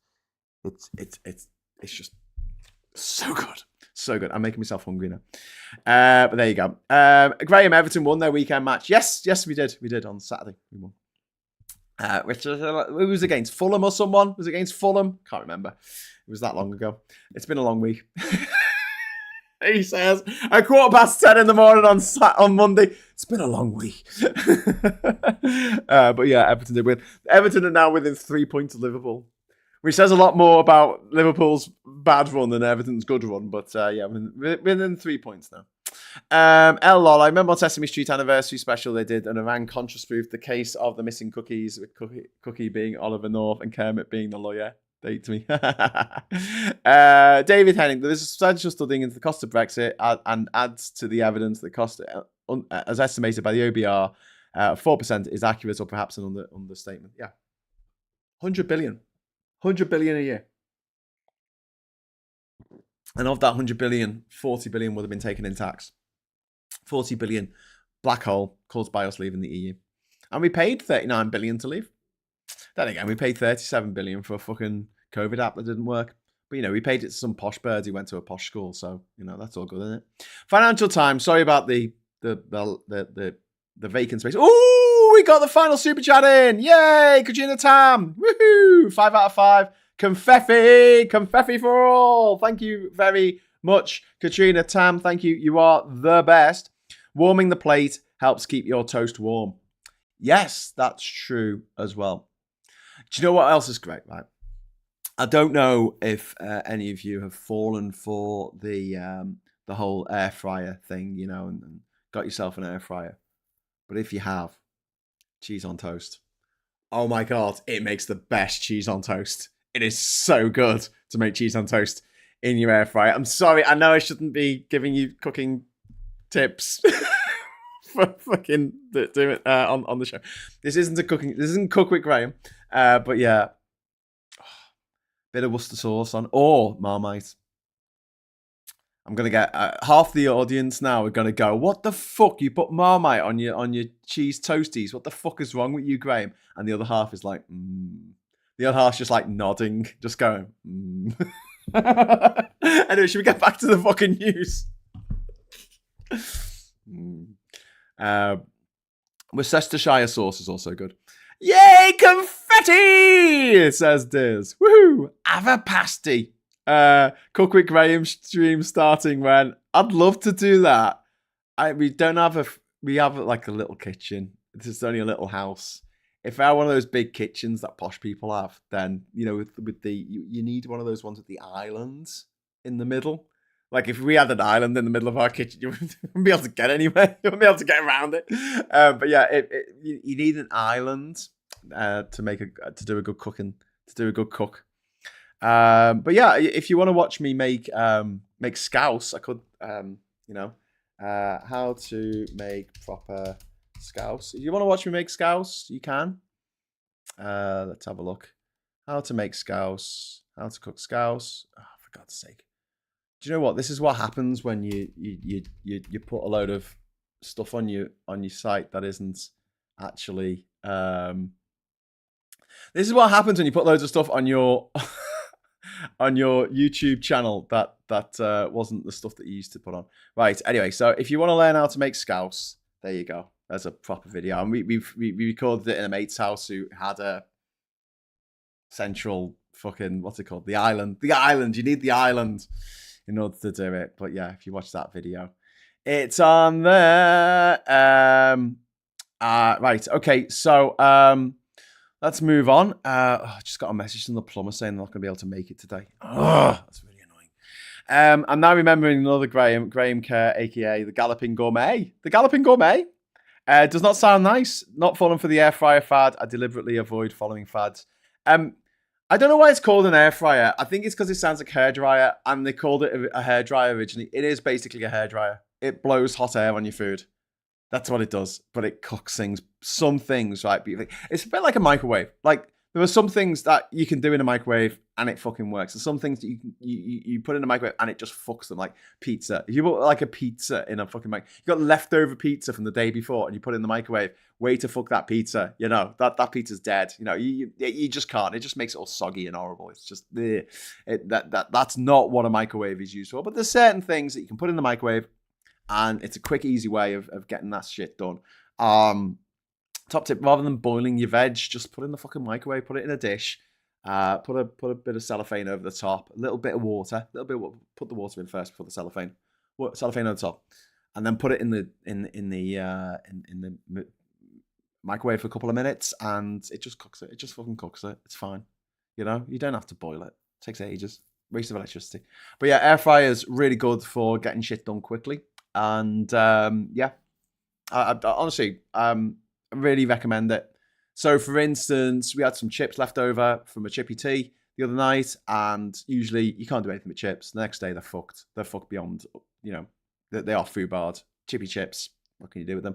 Speaker 1: so good, so good. I'm making myself hungry now. But there you go. Graham, Everton won their weekend match. Yes, we did on Saturday. We won. Which who was against Fulham or someone? Was it against Fulham? Can't remember. It was that long ago. It's been a long week. He says, at 10:15 in the morning on Monday. It's been a long week. But yeah, Everton did win. Everton are now within 3 points of Liverpool, which says a lot more about Liverpool's bad run than Everton's good run. But yeah, within 3 points now. LOL, I remember on Sesame Street anniversary special they did an Iran-Contra spoof, the case of the missing cookies, with Cookie being Oliver North and Kermit being the lawyer. Date to me. David Henning, there is a substantial studying into the cost of Brexit and adds to the evidence that cost, as estimated by the OBR, 4% is accurate or perhaps an understatement. Yeah. 100 billion. 100 billion a year. And of that 100 billion, 40 billion would have been taken in tax. 40 billion black hole caused by us leaving the EU. And we paid 39 billion to leave. Then again, we paid 37 billion for a fucking COVID app that didn't work. But, you know, we paid it to some posh birds who went to a posh school. So, you know, that's all good, isn't it? Financial Times, sorry about the vacant space. Oh, we got the final super chat in. Yay, Katrina Tam. Woohoo. 5 out of 5. Confetti for all. Thank you very much, Katrina Tam. Thank you. You are the best. Warming the plate helps keep your toast warm. Yes, that's true as well. Do you know what else is great, right? I don't know if any of you have fallen for the whole air fryer thing, you know, and got yourself an air fryer. But if you have, cheese on toast. Oh my God, it makes the best cheese on toast. It is so good to make cheese on toast in your air fryer. I'm sorry, I know I shouldn't be giving you cooking tips for fucking doing it on the show. This isn't Cook with Graham. But yeah, bit of Worcester sauce on, or Marmite. I'm gonna get half the audience now are gonna go, "What the fuck? You put Marmite on your cheese toasties? What the fuck is wrong with you, Graham?" And the other half is like, The other half's just like nodding, just going. Anyway, should we get back to the fucking news? Worcestershire sauce is also good. Yay, confetti! Says Diz. Woohoo! Have a pasty. Cook with Graham stream starting when I'd love to do that. We have like a little kitchen. It's only a little house. If I had one of those big kitchens that posh people have, then you know you need one of those ones with the islands in the middle. Like if we had an island in the middle of our kitchen, you wouldn't be able to get anywhere. You wouldn't be able to get around it. But yeah, you need an island to do a good cooking, to do a good cook. But yeah, if you want to watch me make scouse, I could, how to make proper scouse. If you want to watch me make scouse, you can. Let's have a look. How to make scouse. How to cook scouse. Oh, for God's sake. Do you know what? This is what happens when you put a load of stuff on your site that isn't actually. This is what happens when you put loads of stuff on your on your YouTube channel that wasn't the stuff that you used to put on. Right. Anyway, so if you want to learn how to make scouse, there you go. There's a proper video, and we recorded it in a mate's house who had a central fucking, what's it called? The island. You need the island in order to do it. But yeah, if you watch that video, it's on there. Right. Okay. So let's move on. I just got a message from the plumber saying they're not going to be able to make it today. Oh, that's really annoying. I'm now remembering another Graham Kerr, aka the Galloping Gourmet. The Galloping Gourmet does not sound nice. Not falling for the air fryer fad. I deliberately avoid following fads. I don't know why it's called an air fryer. I think it's because it sounds like hairdryer, and they called it a hairdryer originally. It is basically a hairdryer. It blows hot air on your food. That's what it does, but it cooks things. Some things, right? It's a bit like a microwave. Like, there are some things that you can do in a microwave and it fucking works. And some things that you put in a microwave and it just fucks them, like pizza. If you put like a pizza in a fucking microwave, you got leftover pizza from the day before and you put it in the microwave, way to fuck that pizza. You know, that pizza's dead. You know, you just can't. It just makes it all soggy and horrible. It's just, that's not what a microwave is used for. But there's certain things that you can put in the microwave, and it's a quick, easy way of getting that shit done. Top tip, rather than boiling your veg, just put it in the fucking microwave, put it in a dish, put a bit of cellophane over the top, a little bit of water, put the water in first before the cellophane over the top, and then put it in the microwave for a couple of minutes, and it just cooks it. It just fucking cooks it. It's fine. You know, you don't have to boil it. It takes ages. Waste of electricity. But yeah, air fryer is really good for getting shit done quickly. And yeah, I honestly, really recommend it. So for instance, we had some chips left over from a chippy tea the other night, and usually you can't do anything with chips. The next day they're fucked. They're fucked beyond, you know, they are foodbarred. Chippy chips, what can you do with them?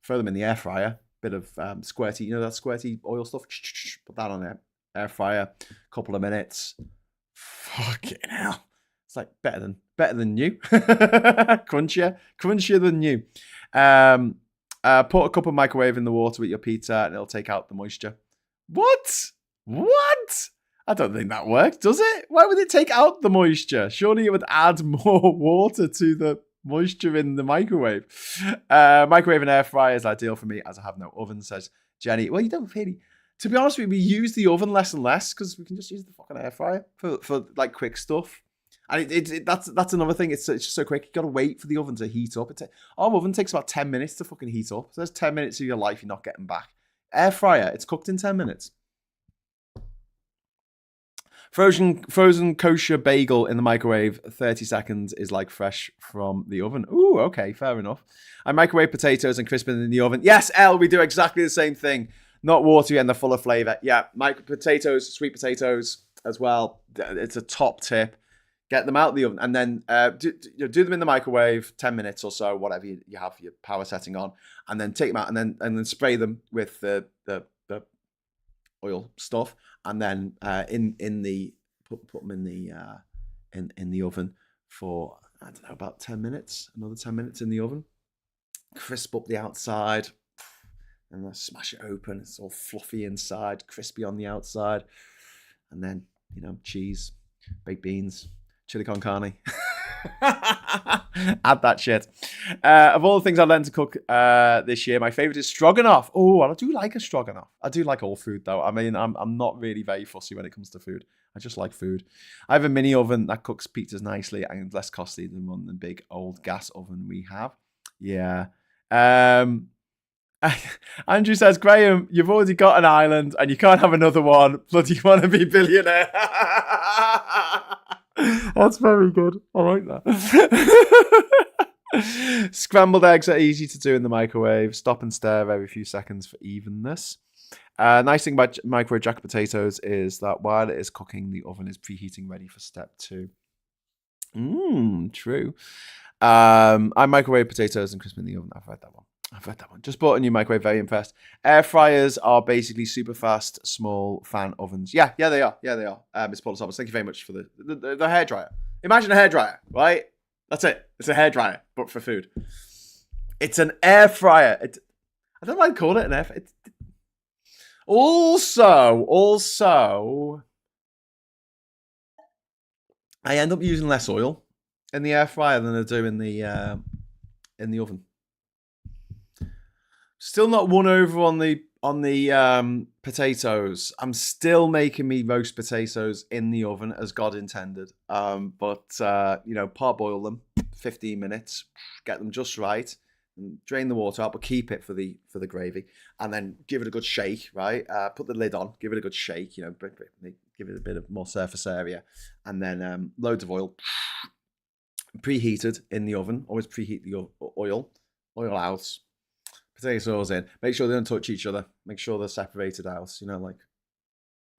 Speaker 1: Throw them in the air fryer. Bit of squirty, you know, that squirty oil stuff. Put that on there. Air fryer, couple of minutes. Fucking hell. It's like better than new. crunchier than new. Put a cup of microwave in the water with your pizza and it'll take out the moisture. What? I don't think that works, does it? Why would it take out the moisture? Surely it would add more water to the moisture in the microwave. Microwave and air fryer is ideal for me as I have no oven, says Jenny. Well, you don't really... To be honest with you, we use the oven less and less because we can just use the fucking air fryer for like quick stuff. And that's another thing. It's just so quick. You got to wait for the oven to heat up. Our oven takes about 10 minutes to fucking heat up. So there's 10 minutes of your life you're not getting back. Air fryer, it's cooked in 10 minutes. Frozen kosher bagel in the microwave, 30 seconds is like fresh from the oven. Ooh, okay, fair enough. I microwave potatoes and crisp them in the oven. Yes, Elle, we do exactly the same thing. Not watery and they're full of flavour. Yeah, potatoes, sweet potatoes as well. It's a top tip. Get them out of the oven and then do them in the microwave, 10 minutes or so, whatever you have your power setting on, and then take them out and then spray them with the oil stuff, and then put them in the oven for, I don't know, about 10 minutes. Another 10 minutes in the oven. Crisp up the outside, and then smash it open. It's all fluffy inside, crispy on the outside, and then cheese, baked beans. Chili con carne. Add that shit. Of all the things I learned to cook this year, my favourite is stroganoff. Oh, I do like a stroganoff. I do like all food though. I mean, I'm not really very fussy when it comes to food. I just like food. I have a mini oven that cooks pizzas nicely and less costly than the big old gas oven we have. Yeah. Andrew says, Graham, you've already got an island and you can't have another one. Bloody want to be billionaire. That's very good. I like that. Scrambled eggs are easy to do in the microwave. Stop and stir every few seconds for evenness. Nice thing about microwave jacket potatoes is that while it is cooking, the oven is preheating ready for step 2. True. I microwave potatoes and crisp in the oven. I've read that one. I've read that one. Just bought a new microwave, very impressed. Air fryers are basically super fast, small fan ovens. Yeah, they are. Miss Paula Thomas, thank you very much for the hairdryer. Imagine a hairdryer, right? That's it. It's a hairdryer, but for food. It's an air fryer. I don't mind calling it an air fryer. Also, I end up using less oil in the air fryer than I do in the oven. Still not won over on the potatoes. I'm still making me roast potatoes in the oven as God intended. But parboil them 15 minutes, get them just right, and drain the water out, but keep it for the gravy, and then give it a good shake. Right, put the lid on, give it a good shake. Give it a bit of more surface area, and then loads of oil, preheated in the oven. Always preheat the oil out. Potato sauce in. Make sure they don't touch each other. Make sure they're separated out. Like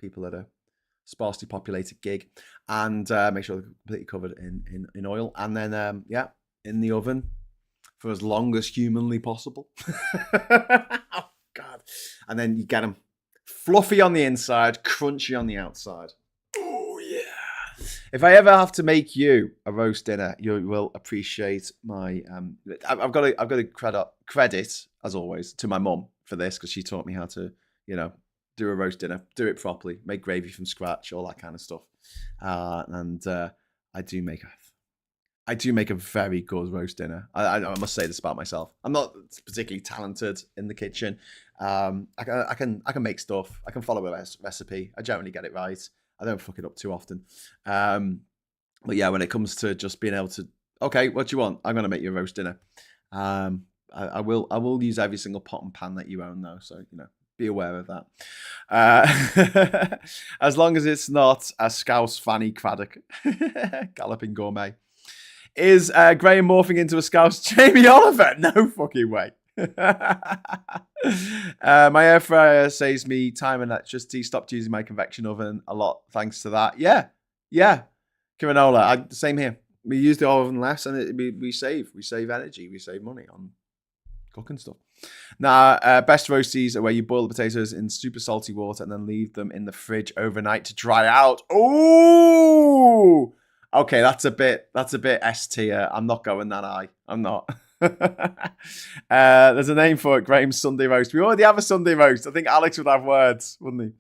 Speaker 1: people at a sparsely populated gig, and make sure they're completely covered in oil. And then in the oven for as long as humanly possible. Oh God! And then you get them fluffy on the inside, crunchy on the outside. Oh yeah! If I ever have to make you a roast dinner, you will appreciate my. I've got to credit as always to my mum for this, because she taught me how to, do a roast dinner, do it properly, make gravy from scratch, all that kind of stuff. And I do make a very good roast dinner. I must say this about myself. I'm not particularly talented in the kitchen. I can make stuff. I can follow a recipe. I generally get it right. I don't fuck it up too often. But yeah, when it comes to just being able to, okay, what do you want? I'm going to make you a roast dinner. I will use every single pot and pan that you own, though. So, be aware of that. As long as it's not a Scouse Fanny Craddock, Galloping Gourmet. Is Graham morphing into a Scouse Jamie Oliver? No fucking way. My air fryer saves me time and electricity. Stopped using my convection oven a lot thanks to that. Yeah. Kirinola, same here. We use the oven less, and we save energy. We save money on cooking stuff. Now, best roasties are where you boil the potatoes in super salty water and then leave them in the fridge overnight to dry out. Ooh, okay, that's a bit S tier. I'm not going that high. I'm not. There's a name for it, Graham's Sunday roast. We already have a Sunday roast. I think Alex would have words, wouldn't he?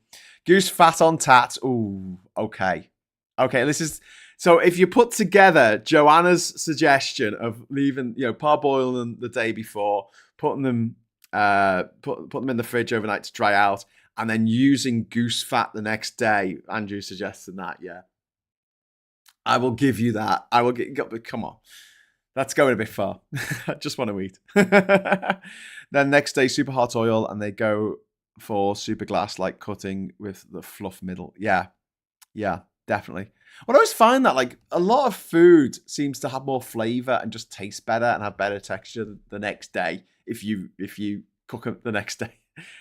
Speaker 1: Goose fat on tat. Ooh, okay. This is. So if you put together Joanna's suggestion of leaving, parboiling them the day before, putting them in the fridge overnight to dry out, and then using goose fat the next day, Andrew suggested that. Yeah, I will give you that. Come on, that's going a bit far. I just want to eat. Then next day, super hot oil, and they go for super glass, like cutting with the fluff middle. Yeah, definitely. Well, I always find that a lot of food seems to have more flavor and just taste better and have better texture the next day if you cook it the next day,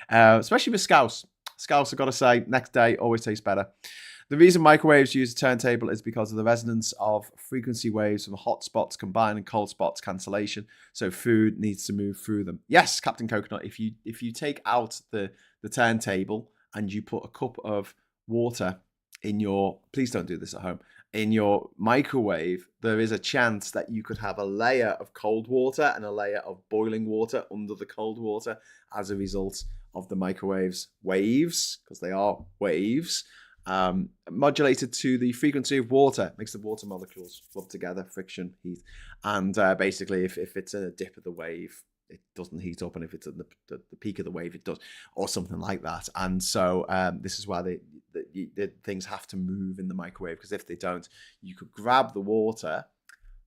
Speaker 1: especially with Scouse. Scouse, I've got to say, next day always tastes better. The reason microwaves use a turntable is because of the resonance of frequency waves from hot spots combined and cold spots cancellation. So food needs to move through them. Yes, Captain Coconut. If you take out the turntable and you put a cup of water in your, please don't do this at home, in your microwave, there is a chance that you could have a layer of cold water and a layer of boiling water under the cold water as a result of the microwave's waves, because they are waves, modulated to the frequency of water. Makes the water molecules rub together, friction, heat, and basically if it's in a dip of the wave, it doesn't heat up, and if it's at the peak of the wave, it does, or something like that. And so this is why the things have to move in the microwave, because if they don't, you could grab the water,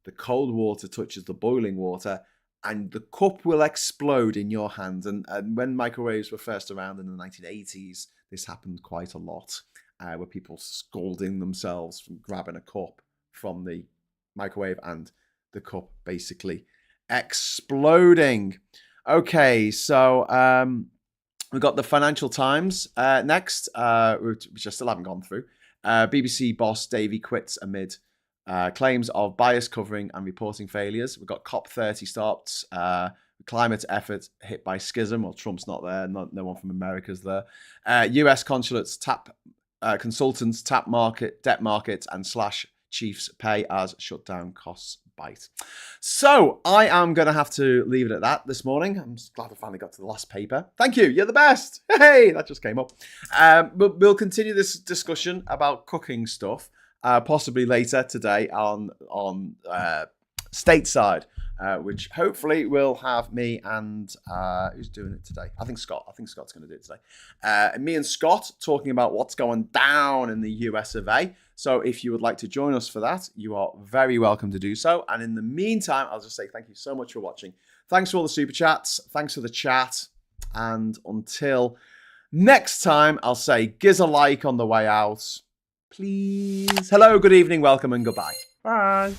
Speaker 1: the cold water touches the boiling water, and the cup will explode in your hand. And when microwaves were first around in the 1980s, this happened quite a lot, where people scalding themselves from grabbing a cup from the microwave and the cup basically exploding. Okay, so we've got the Financial Times next, which I still haven't gone through. BBC boss Davie quits amid claims of bias covering and reporting failures. We've got COP30 stops. We've Climate effort hit by schism. Well, Trump's not there. No one from America's there. US consulates consultants tap debt markets and slash chiefs pay as shutdown costs bite. So I am going to have to leave it at that this morning. I'm just glad I finally got to the last paper. Thank you. You're the best. Hey, that just came up. But we'll continue this discussion about cooking stuff possibly later today on stateside. Which hopefully will have me and who's doing it today? I think Scott. I think Scott's going to do it today. Me and Scott talking about what's going down in the US of A. So if you would like to join us for that, you are very welcome to do so. And in the meantime, I'll just say thank you so much for watching. Thanks for all the super chats. Thanks for the chat. And until next time, I'll say giz a like on the way out. Please. Hello, good evening, welcome, and goodbye. Bye.